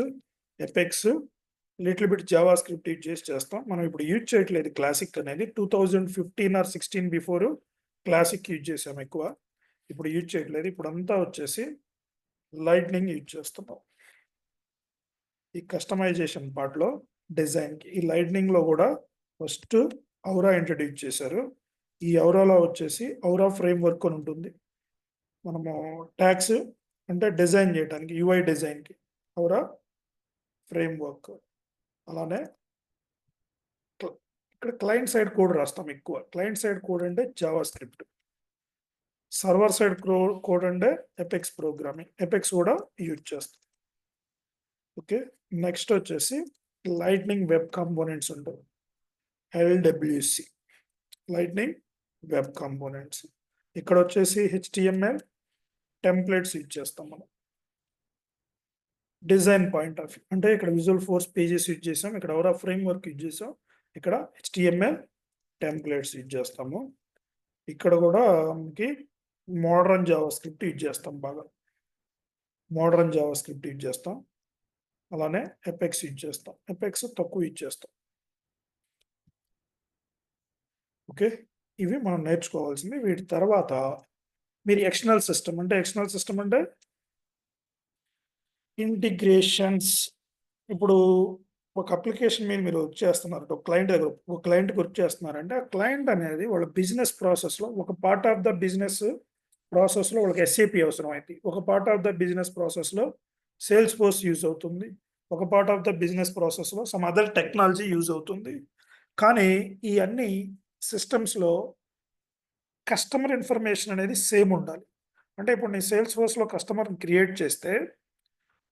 apex, little bit Java script use చేసి చేస్తాం. మనం ఇప్పుడు యూజ్ చేయట్లేదు క్లాసిక్ అనేది. 2015 ఆర్ 16 బిఫోర్ క్లాసిక్ యూజ్ చేసాం ఎక్కువ. ఇప్పుడు యూజ్ చేయట్లేదు. ఇప్పుడంతా వచ్చేసి లైట్నింగ్ యూజ్ చేస్తున్నాం. ఈ కస్టమైజేషన్ పార్ట్‌లో డిజైన్‌కి. ఈ లైట్నింగ్‌లో కూడా ఫస్ట్ ఔరా ఇంట్రొడ్యూస్ చేశారు. ఈ ఔరాలో వచ్చేసి ఔరా ఫ్రేమ్‌వర్క్ అని ఉంటుంది. మనము ట్యాగ్స్ అంటే డిజైన్ చేయడానికి యూఐ డిజైన్‌కి ఔరా ఫ్రేమ్‌వర్క్. అలానే ఇక్కడ క్లయింట్ సైడ్ కోడ్ రాస్తాం ఎక్కువ. క్లయింట్ సైడ్ కోడ్ అంటే Java script. Server side code అంటే ఎపెక్స్ ప్రోగ్రామింగ్. ఎపెక్స్ కూడా యూజ్ చేస్తాం. ఓకే. నెక్స్ట్ వచ్చేసి లైట్నింగ్ వెబ్ కాంపోనెంట్స్ ఉంటాయి. LWC lightning web components. ఇక్కడ వచ్చేసి హెచ్‌టీఎంఎల్ టెంప్లెట్స్ యూజ్ చేస్తాం మనం. డిజైన్ పాయింట్ ఆఫ్ వ్యూ అంటే ఇక్కడ విజువల్ ఫోర్స్ పేజెస్ యూజ్ చేసాం. ఇక్కడ ఔరా ఫ్రేమ్‌వర్క్ యూజ్ చేసాం. ఇక్కడ హెచ్‌టీఎంఎల్ టెంప్లెట్స్ యూజ్ చేస్తాము. ఇక్కడ కూడా మనకి మోడరన్ జావా స్క్రిప్ట్ యూజ్ చేస్తాం బాగా. మోడరన్ జావా స్క్రిప్ట్ యూజ్ చేస్తాం. అలానే ఎపెక్స్ యూజ్ చేస్తాం. ఎపెక్స్ తక్కువ యూజ్ చేస్తాం. ఓకే. ఇవి మనం నేర్చుకోవాల్సింది. వీటి తర్వాత మీరు ఎక్స్టర్నల్ సిస్టమ్ అంటే ఇంటిగ్రేషన్స్. ఇప్పుడు ఒక అప్లికేషన్ మీద మీరు వర్క్ చేస్తున్నారు. ఒక క్లయింట్‌కి వర్క్ చేస్తున్నారంటే, ఆ క్లయింట్ అనేది వాళ్ళ బిజినెస్ ప్రాసెస్‌లో ఒక పార్ట్ ఆఫ్ ద బిజినెస్ ప్రాసెస్‌లో వాళ్ళకి ఎస్ఏపీ అవసరమైద్ది. ఒక పార్ట్ ఆఫ్ ద బిజినెస్ ప్రాసెస్‌లో సేల్స్ ఫోర్స్ యూజ్ అవుతుంది. ఒక పార్ట్ ఆఫ్ ద బిజినెస్ ప్రాసెస్‌లో సమ్ అదర్ టెక్నాలజీ యూజ్ అవుతుంది. కానీ ఈ అన్ని సిస్టమ్స్‌లో కస్టమర్ ఇన్ఫర్మేషన్ అనేది సేమ్ ఉండాలి. అంటే ఇప్పుడు నేను సేల్స్ ఫోర్స్‌లో కస్టమర్‌ని క్రియేట్ చేస్తే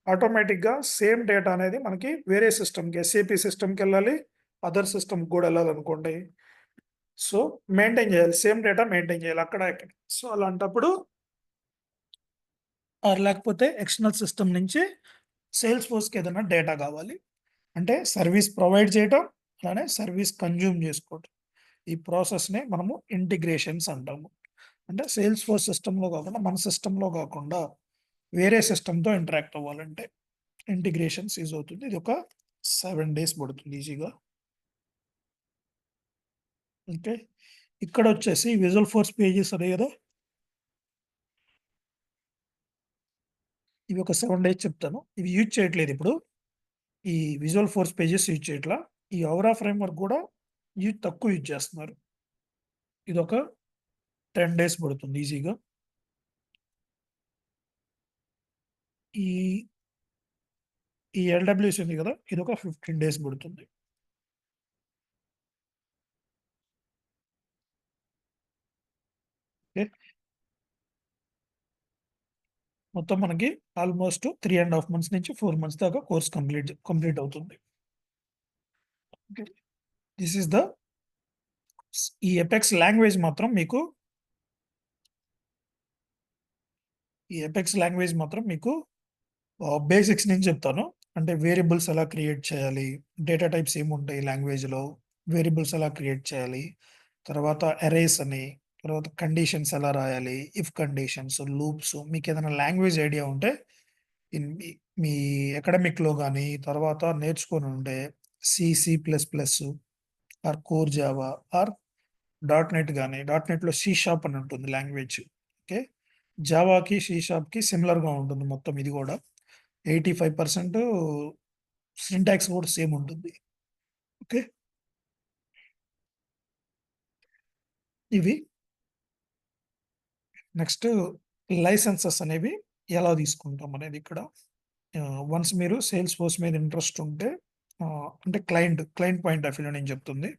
ఆటోమేటిక్‌గా సేమ్ డేటా అనేది మనకి వేరే సిస్టమ్‌కి ఎస్ఏపీ సిస్టమ్‌కెళ్ళాలి. అదర్ సిస్టమ్‌కి కూడా ఎళ్ళాలనుకోండి. సో, మెయింటైన్ చేయాలి. సేమ్ డేటా మెయింటైన్ చేయాలి అక్కడ, ఇక్కడ. సో, అలాంటప్పుడు లేకపోతే ఎక్స్టర్నల్ సిస్టమ్ నుంచి సేల్స్ ఫోర్స్‌కి ఏదైనా డేటా కావాలి. అంటే సర్వీస్ ప్రొవైడ్ చేయటం, అలానే సర్వీస్ కన్జ్యూమ్ చేసుకోవటం. ఈ ప్రాసెస్‌నే మనము ఇంటిగ్రేషన్స్ అంటాము. అంటే సేల్స్ ఫోర్స్ సిస్టమ్‌లో కాకుండా, మన సిస్టమ్‌లో కాకుండా వేరే సిస్టమ్‌తో ఇంటరాక్ట్ అవ్వాలంటే ఇంటిగ్రేషన్స్ యూజ్ అవుతుంది. ఇది ఒక 7 డేస్ పడుతుంది ఈజీగా. ఓకే. ఇక్కడొచ్చేసి విజువల్ ఫోర్స్ పేజెస్ ఉన్నాయి గదా! ఇవి ఒక 7 డేస్ చెప్తాను. ఇవి యూజ్ చేయట్లేదు ఇప్పుడు. ఈ విజువల్ ఫోర్స్ పేజెస్ యూజ్ చేయట్లా. ఈ ఔరా ఫ్రేమ్‌వర్క్ గూడా తక్కువ యూజ్ చేస్తున్నారు. ఇదొక 10 డేస్ పడుతుంది ఈజీగా. ఈ ఈ ఎల్‌డబ్ల్యూసీ ఉంది గదా! ఇదొక 15 డేస్ పడుతుంది. ఓకే. మొత్తం మనకి ఆల్‌మోస్ట్ 3½ మంత్స్ నుంచి 4 మంత్స్ దాకా కోర్స్ కంప్లీట్ అవుతుంది. ఓకే. దిస్ ఈస్ ద ఈ ఎపెక్స్ లాంగ్వేజ్ మాత్రం మీకు బేసిక్స్ నుంచి చెప్తాను. అంటే వేరియబుల్స్ ఎలా క్రియేట్ చేయాలి? డేటా టైప్స్ ఏముంటాయి లాంగ్వేజ్‌లో? వేరియబుల్స్ ఎలా క్రియేట్ చేయాలి? తర్వాత అరేస్ అని, తర్వాత కండిషన్స్ ఎలా రాయాలి? ఇఫ్ కండిషన్స్, లూప్స్ మీకేదైనా లాంగ్వేజ్ ఐడియా ఉంటే మీ మీ అకాడమిక్‌లో గాని, తర్వాత నేర్చుకొనుండే C plus plus or core Java or dot net గాని, డాట్ నెట్‌లో సి షార్ప్ అని ఉంటుంది లాంగ్వేజ్. ఓకే. జావాకి, సి షార్ప్‌కి సిమిలర్‌గా ఉంటుంది మొత్తం ఇది గూడా. 85% సింటాక్స్ కూడా సేమ్ ఉంటుంది. ఓకే. ఇవి నెక్స్ట్ లైసెన్సెస్ అనేవి ఎలా తీసుకుంటాం అనేది ఇక్కడ. వన్స్ మీరు సేల్స్ ఫోర్స్ మీద ఇంట్రెస్ట్ ఉంటే అంటే క్లయింట్ పాయింట్ ఆఫ్ వ్యూలో నేను చెప్తుంది.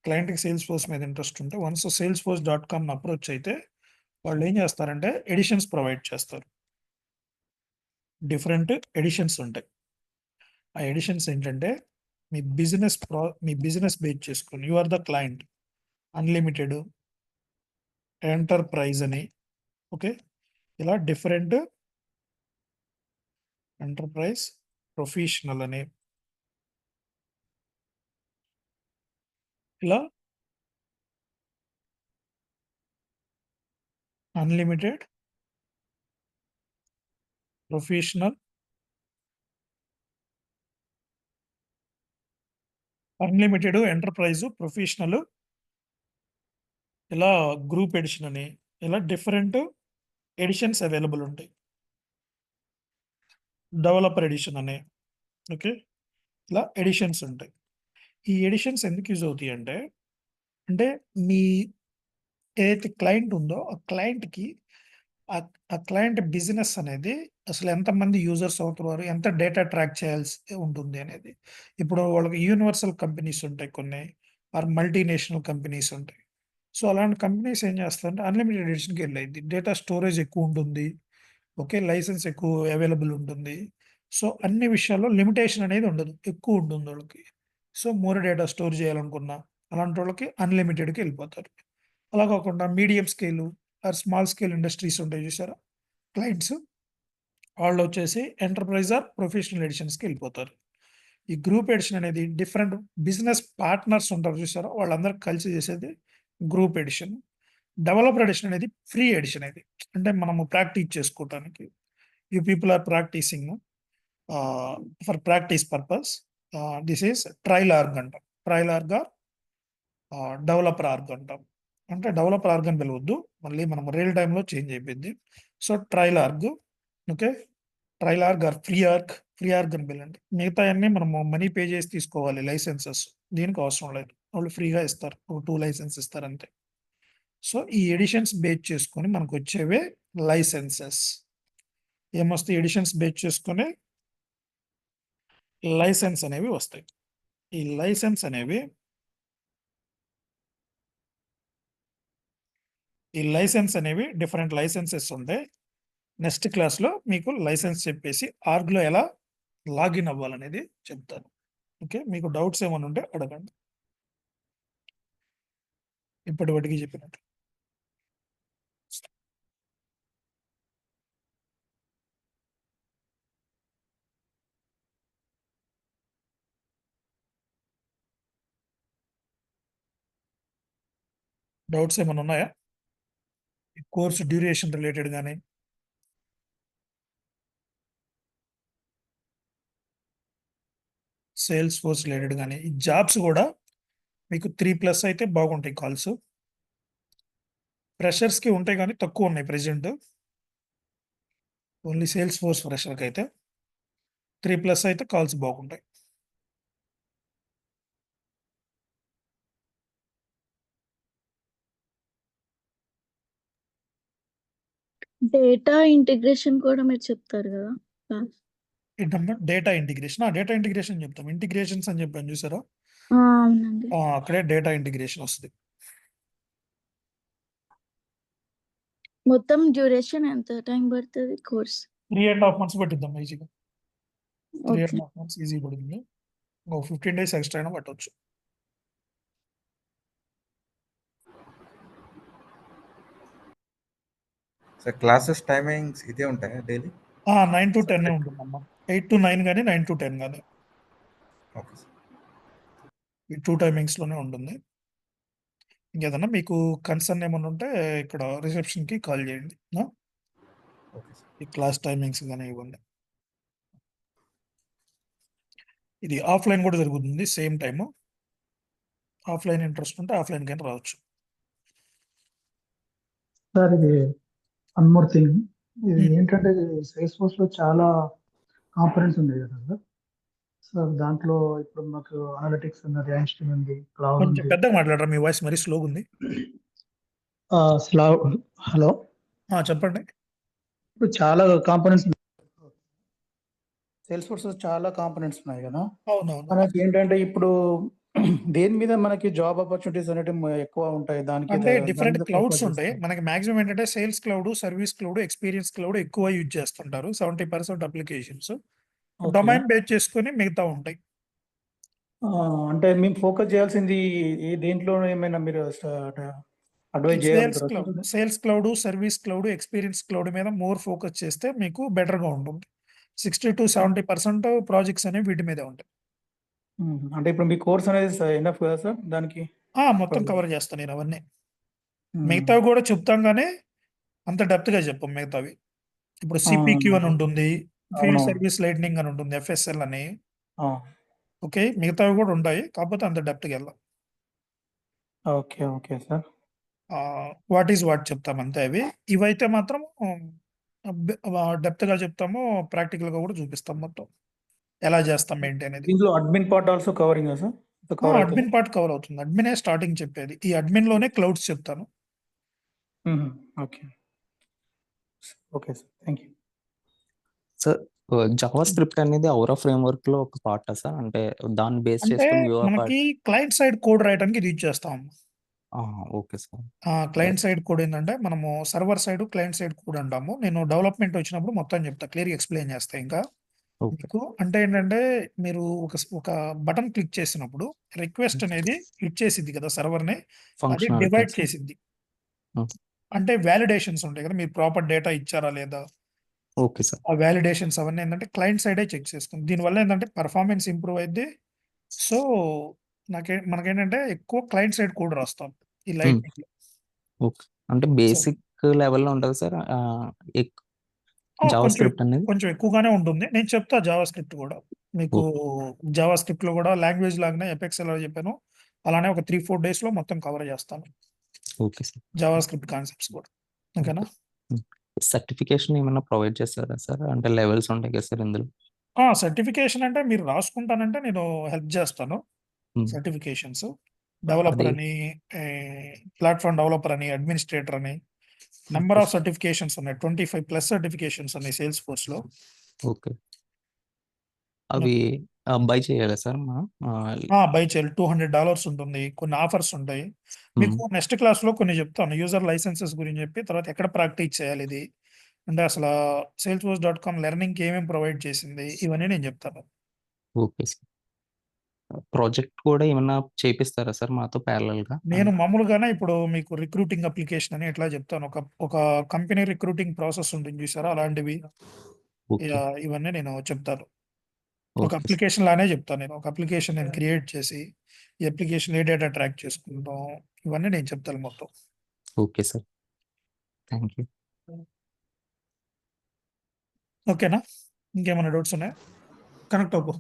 క్లయింట్‌కి సేల్స్ ఫోర్స్ మీద ఇంట్రెస్ట్ ఉంటే వన్స్ సేల్స్ ఫోర్స్ డాట్ కామ్‌ని అప్రోచ్ అయితే వాళ్ళు ఏం చేస్తారంటే ఎడిషన్స్ ప్రొవైడ్ చేస్తారు. డిఫరెంట్ ఎడిషన్స్ ఉంటాయి. ఆ ఎడిషన్స్ ఏంటంటే మీ బిజినెస్ బేస్ చేసుకొని you are the client unlimited, enterprise అని ఓకే. ఇలా డిఫరెంట్ ఎంటర్ప్రైజ్, ప్రొఫెషనల్ అని ఇలా unlimited, professional, unlimited, enterprise, professional, ఇలా గ్రూప్ ఎడిషన్ అని ఇలా డిఫరెంట్ ఎడిషన్స్ అవైలబుల్ ఉంటాయి. డెవలపర్ ఎడిషన్ అని ఓకే. ఇలా ఎడిషన్స్ ఉంటాయి. ఈ ఎడిషన్స్ ఎందుకు యూజ్ అవుతాయి అంటే మీ ఏదైతే క్లయింట్ ఉందో ఆ క్లయింట్‌కి ఆ క్లయింట్ బిజినెస్ అనేది అసలు ఎంతమంది యూజర్స్ అవుతున్నారు, ఎంత డేటా ట్రాక్ చేయాల్సి ఉంటుంది అనేది. ఇప్పుడు వాళ్ళకి యూనివర్సల్ కంపెనీస్ ఉంటాయి కొన్ని ఆర్ మల్టీనేషనల్ కంపెనీస్ ఉంటాయి. సో, అలాంటి కంపెనీస్ ఏం చేస్తారంటే అన్‌లిమిటెడ్ ఎడిషన్‌కి వెళ్ళిద్ది. డేటా స్టోరేజ్ ఎక్కువ ఉంటుంది. ఓకే. లైసెన్స్ ఎక్కువ అవైలబుల్ ఉంటుంది. సో, అన్ని విషయాల్లో లిమిటేషన్ అనేది ఉండదు. ఎక్కువ ఉంటుంది వాళ్ళకి. సో, మోర్ డేటా స్టోర్ చేయాలనుకున్నా అలాంటోళ్ళకి అన్‌లిమిటెడ్‌కి వెళ్ళిపోతారు. అలా కాకుండా medium scale or small scale industries ఉంటాయి చూసారా? క్లయింట్స్ వాళ్ళొచ్చేసి ఎంటర్ప్రైజ్ ఆర్ ప్రొఫెషనల్ ఎడిషన్స్‌కి వెళ్ళిపోతారు. ఈ గ్రూప్ ఎడిషన్ అనేది డిఫరెంట్ బిజినెస్ పార్ట్నర్స్ ఉంటారు చూసారా? వాళ్ళందరూ కలిసి చేసేది గ్రూప్ ఎడిషన్. డెవలపర్ ఎడిషన్ అనేది ఫ్రీ ఎడిషన్ ఇది. అంటే మనము ప్రాక్టీస్ చేసుకోవటానికి. You people are practicing for practice purpose. This is trial org అంటాం. Trial org or developer org అంటాం. అంటే డెవలపర్ ఆర్గ్ అని పిలవద్దు. మళ్ళీ మనం రియల్ టైమ్‌లో చేంజ్ అయిపోద్ది. So, trial org okay. Trial org or free org అని పిలండి. మిగతాయన్నీ మనము మనీ పే చేసి తీసుకోవాలి లైసెన్సెస్. దీనికి అవసరం లేదు. వాళ్ళు ఫ్రీగా ఇస్తారు. ఒక 2 లైసెన్స్ ఇస్తారు అంతే. సో, ఈ ఎడిషన్స్ బేస్ చేసుకొని మనకొచ్చేవే లైసెన్సెస్. ఏమొస్తాయి ఎడిషన్స్ బేస్ చేసుకొని లైసెన్స్ అనేవి వస్తాయి. ఈ లైసెన్స్ అనేవి డిఫరెంట్ లైసెన్సెస్ ఉంటాయి. నెక్స్ట్ క్లాస్‌లో మీకు లైసెన్స్ చెప్పేసి ఆర్గ్‌లో ఎలా లాగిన్ అవ్వాలనేది చెప్తాను. ఓకే. మీకు డౌట్స్ ఏమన్నా ఉంటే అడగండి. ఇప్పటి వటికి చెప్పినట్టు. డౌట్స్ ఏమన్నా ఉన్నాయా? కోర్స్ డ్యూరేషన్ రిలేటెడ్ గాని సేల్స్ ఫోర్స్ రిలేటెడ్ గాని ఈ జాబ్స్ గూడా మీకు 3+ అయితే బాగుంటాయి కాల్స్. ఫ్రెషర్స్‌కి ఉంటాయి గానీ తక్కువున్నాయి ప్రెజెంట్. ఓన్లీ సేల్స్ ఫోర్స్ ఫ్రెషర్‌కైతే 3+ అయితే కాల్స్ బాగుంటాయి. డేటా ఇంటిగ్రేషన్ కూడా మీరు చెప్తారు గదా! ఏంటమ్మా? Data integration. డేటా ఇంటిగ్రేషన్ చెప్తాం. ఇంటిగ్రేషన్స్ అని చెప్పాను చూసారా? అవునండి. అక్కడే డేటా ఇంటిగ్రేషన్ వస్తది. మొత్తం డ్యూరేషన్ ఎంత టైం పడతది కోర్స్? 3.5 మంత్స్ పట్టిద్దమ్మా ఈజీగా. ఓకే. 3.5 మంత్స్ ఈజీగా పడుతుంది. ఓ 15 డేస్ ఎక్స్‌ట్రా అయినా పట్టొచ్చు. సార్ క్లాసెస్ టైమింగ్స్ ఇదే ఉంటాయా డైలీ? 9-10 ఉంటుందమ్మా. 8-9 గాని, 9-10 గాని. Okay sir. ఈ 2 టైమింగ్స్‌లోనే ఉంటుంది. ఇంకేదన్నా మీకు కన్సర్న్ ఏమన్నా ఉంటే ఇక్కడ రిసెప్షన్‌కి కాల్ చేయండి. Okay sir. ఈ క్లాస్ టైమింగ్స్ గాని ఇవ్వండి. ఇది ఆఫ్‌లైన్ కూడా జరుగుతుంది సేమ్ టైము. ఆఫ్‌లైన్ ఇంట్రెస్ట్ ఉంటే ఆఫ్‌లైన్ కైనా రావచ్చు. సార్ ఇది వన్ మోర్ థింగ్. ఇది హ్మ్. ఏంటంటే సేల్స్ ఫోర్స్‌లో చాలా కాంపోనెంట్స్ ఉన్నాయి కదా సార్. సో, దాంట్లో ఇప్పుడు మాకు అనలిటిక్స్ ఉన్నది, ఐన్‌స్టీన్ ఉంది, క్లౌడ్ కొంచెం ఉంది. పెద్దగా మాట్లాడరా? మీ వాయిస్ మరీ స్లోగుంది. హలో. చెప్పండి. ఇప్పుడు చాలా కాంపోనెంట్స్ సేల్స్ ఫోర్స్ చాలా కాంపోనెంట్స్ ఉన్నాయి కదా. అవునవును. మనకి ఏంటంటే ఇప్పుడు దేని మీద మనకి జాబ్ ఆపర్చునిటీస్ అనేటివి ఎక్కువ ఉంటాయి. దానికి అంటే దాని డిఫరెంట్ మీద క్లౌడ్స్ ఫోకస్ ఉంటాయి. చేస్తారు. మనకి మాక్సిమం ఏంటంటే sales cloud, service cloud, experience cloud ఎక్కువ యూజ్ చేస్తుంటారు. 70% అప్లికేషన్స్. ఓకే. డొమైన్ బేస్ చేసుకొని మిగతా ఉంటాయి. అంటే మేము ఫోకస్ చేయాల్సింది దేంట్లో ఏమైనా మీరు అడ్వైజ్ చేయగలుగుతారా sir? Sales cloud, service cloud, experience cloud మీద మోర్ ఫోకస్ చేస్తే మీకు బెటర్‌గా ఉంటుంది. 60-70% ప్రాజెక్ట్స్ అనేవి వీటి మీదే ఉంటాయి. అంటే ఇప్పుడు మీ కోర్స్ అనేది ఎనఫ్ కదా సార్ దానికి? మొత్తం కవర్ చేస్తా నేను అవన్నీ. మ్మ్. మిగతావి కూడా చెప్తాం గానీ, అంత డెప్త్‌గా చెప్పం మిగతావి. ఇప్పుడు సిపిక్యూ అని ఉంటుంది. ఫీల్డ్ అవునవును. సర్వీస్ లైట్నింగ్ అని ఉంటుంది. ఎఫ్ఎస్ఎల్ అని. ఆ, ఓకే. మిగతావి కూడా ఉంటాయి. కాకపోతే అంత డెప్త్‌గా వెళ్ళం. Okay okay sir. What is what చెప్తాం అంతే అవి. ఇవైతే మాత్రం డెప్త్‌గా చెప్తాము. ప్రాక్టికల్‌గా కూడా చూపిస్తాం మొత్తం. ఎలా చేస్తాం ఏంటి అనేది. దీంట్లో admin part also covering sir? Cover అవుతుంది. అడ్మిన్ పార్ట్ కవర్ అవుతుంది. అడ్మినే స్టార్టింగ్ చెప్పేది. ఈ అడ్మిన్‌లోనే క్లౌడ్స్ చెప్తాను. Okay okay sir, thank you. Sir Java script అనేది ఔరా ఫ్రేమ్వర్క్ లో ఒక పార్ట్ సార్, అంటే దాన్ని బేస్ అంటే చేసుకుని యూఐ మనకి క్లయింట్ సైడ్ కోడ్ రాయడానికి ఇది యూజ్ చేస్తాం. Okay sir. Client side code ఏంటంటే మనము server side, client side code అంటాము. నేను డెవలప్మెంట్ వచ్చినప్పుడు మొత్తం చెప్తా. క్లియర్‌గా ఎక్స్‌ప్లెయిన్ చేస్తా ఇంకా. ఓకే మీకు అంటే ఏంటంటే మీరు ఒక బటన్ క్లిక్ చేసినప్పుడు రిక్వెస్ట్ అనేది క్లిక్ చేసిద్ది కదా సర్వర్‌ని. అది డివైడ్ ఫంక్షనాలిటీస్. చేసిద్ది. అంటే వాలిడేషన్స్ ఉంటాయి కదా. మీరు ప్రాపర్ డేటా ఇచ్చారా లేదా? Okay sir. ఆ వాలిడేషన్స్ అవన్నీ ఏంటంటే క్లయింట్ సైడే చెక్ చేసుకుంది. దీనివల్ల ఏంటంటే పర్ఫార్మెన్స్ ఇంప్రూవ్ అయిద్ది. సో, మనకేంటంటే ఎక్కువ క్లయింట్ సైడ్ కోడ్ రాస్తాం ఈ లైట్నింగ్‌లో. ఓకే. అంటే బేసిక్ లెవెల్లో ఉంటుంది సార్ జావా కొంచెం స్క్రిప్ట్ అనేది. కొంచెం ఎక్కువగానే ఉంటుంది. నేను చెప్తా జావా స్క్రిప్ట్ కూడా. మీకు జావా స్క్రిప్ట్‌లో కూడా లాంగ్వేజ్ లాగానే ఎపెక్స్ ఎలా చెప్పానో అలానే ఒక 3-4 డేస్‌లో మొత్తం కవర్ చేస్తాను. Okay sir. Java script concepts కూడా. ఓకేనా? సర్టిఫికేషన్ ఏమైనా ప్రొవైడ్ చేస్తారా సార్? అంటే లెవెల్స్ ఉంటాయి కదా సార్ ఇందులో. సర్టిఫికేషన్ అంటే మీరు రాసుకుంటానంటే నేను హెల్ప్ చేస్తాను. Hmm. సర్టిఫికేషన్స్ డెవలపర్ అది అని, ప్లాట్‌ఫామ్ డెవలపర్ అని, అడ్మినిస్ట్రేటర్ అని నంబర్ ఆఫ్ సర్టిఫికేషన్స్ ఉన్నాయి. 25+ సర్టిఫికేషన్స్ ఉన్నాయి సేల్స్ ఫోర్స్‌లో. ఓకే. అవి బై చేయాలా సార్ మనం? బై చేయాలి. $200 ఉంటుంది. కొన్ని ఆఫర్స్ ఉంటాయి. మీకు నెక్స్ట్ క్లాస్‌లో కొన్ని చెప్తాను. యూజర్ లైసెన్సెస్ గురించి చెప్పి తర్వాత ఎక్కడ ప్రాక్టీస్ చేయాలి ఇది. అంటే అసల salesforce.com లెర్నింగ్‌కి ఏమేమి ప్రొవైడ్ చేసింది ఇవన్నీ నేను చెప్తాను. Okay sir. ప్రాజెక్ట్ కూడా ఏమన్నా చేపిస్తారా సార్ మాతో ప్యారలల్‌గా? నేను మామూలుగానే ఇప్పుడు మీకు రిక్రూటింగ్ అప్లికేషన్ అని ఎట్లా చెప్తాను. ఒక కంపెనీ రిక్రూటింగ్ ప్రాసెస్ ఉంటుంది చూసారా? అలాంటివి ఓకే. ఇవన్నీ నేను చెప్తాను. ఒక ఓకే సార్. అప్లికేషన్ లానే చెప్తాను నేను. ఒక అప్లికేషన్ నేను క్రియేట్ చేసి, ఈ అప్లికేషన్ ఏ డేటా ట్రాక్ చేసుకుంటాం ఇవన్నీ నేను చెప్తాను మొత్తం. Okay sir. Thank you. ఓకేనా? ఇంకేమైనా డౌట్స్ ఉన్నాయా? కనెక్ట్ అవ్వు.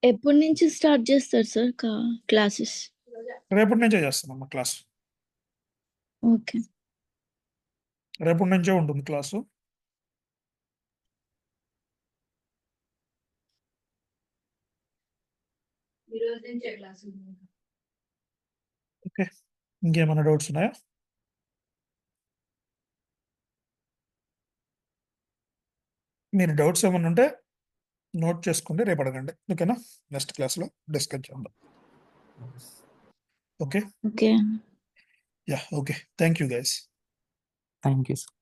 ఎప్పటి నుంచి స్టార్ట్ చేస్తారు సార్ క్లాసెస్? రేపటి నుంచే చేస్తున్నామ్మా క్లాస్. ఓకే. రేపటి నుంచే ఉంటుంది క్లాసు. ఓకే. ఇంకేమైనా డౌట్స్ ఉన్నాయా? మీరు డౌట్స్ ఏమైనా ఉంటే నోట్ చేసుకోండి. రేపు అడగండి. ఓకేనా? నెక్స్ట్ క్లాస్‌లో డిస్కస్ చేద్దాం. Okay. Okay. Okay. Thank you guys. Thank you sir.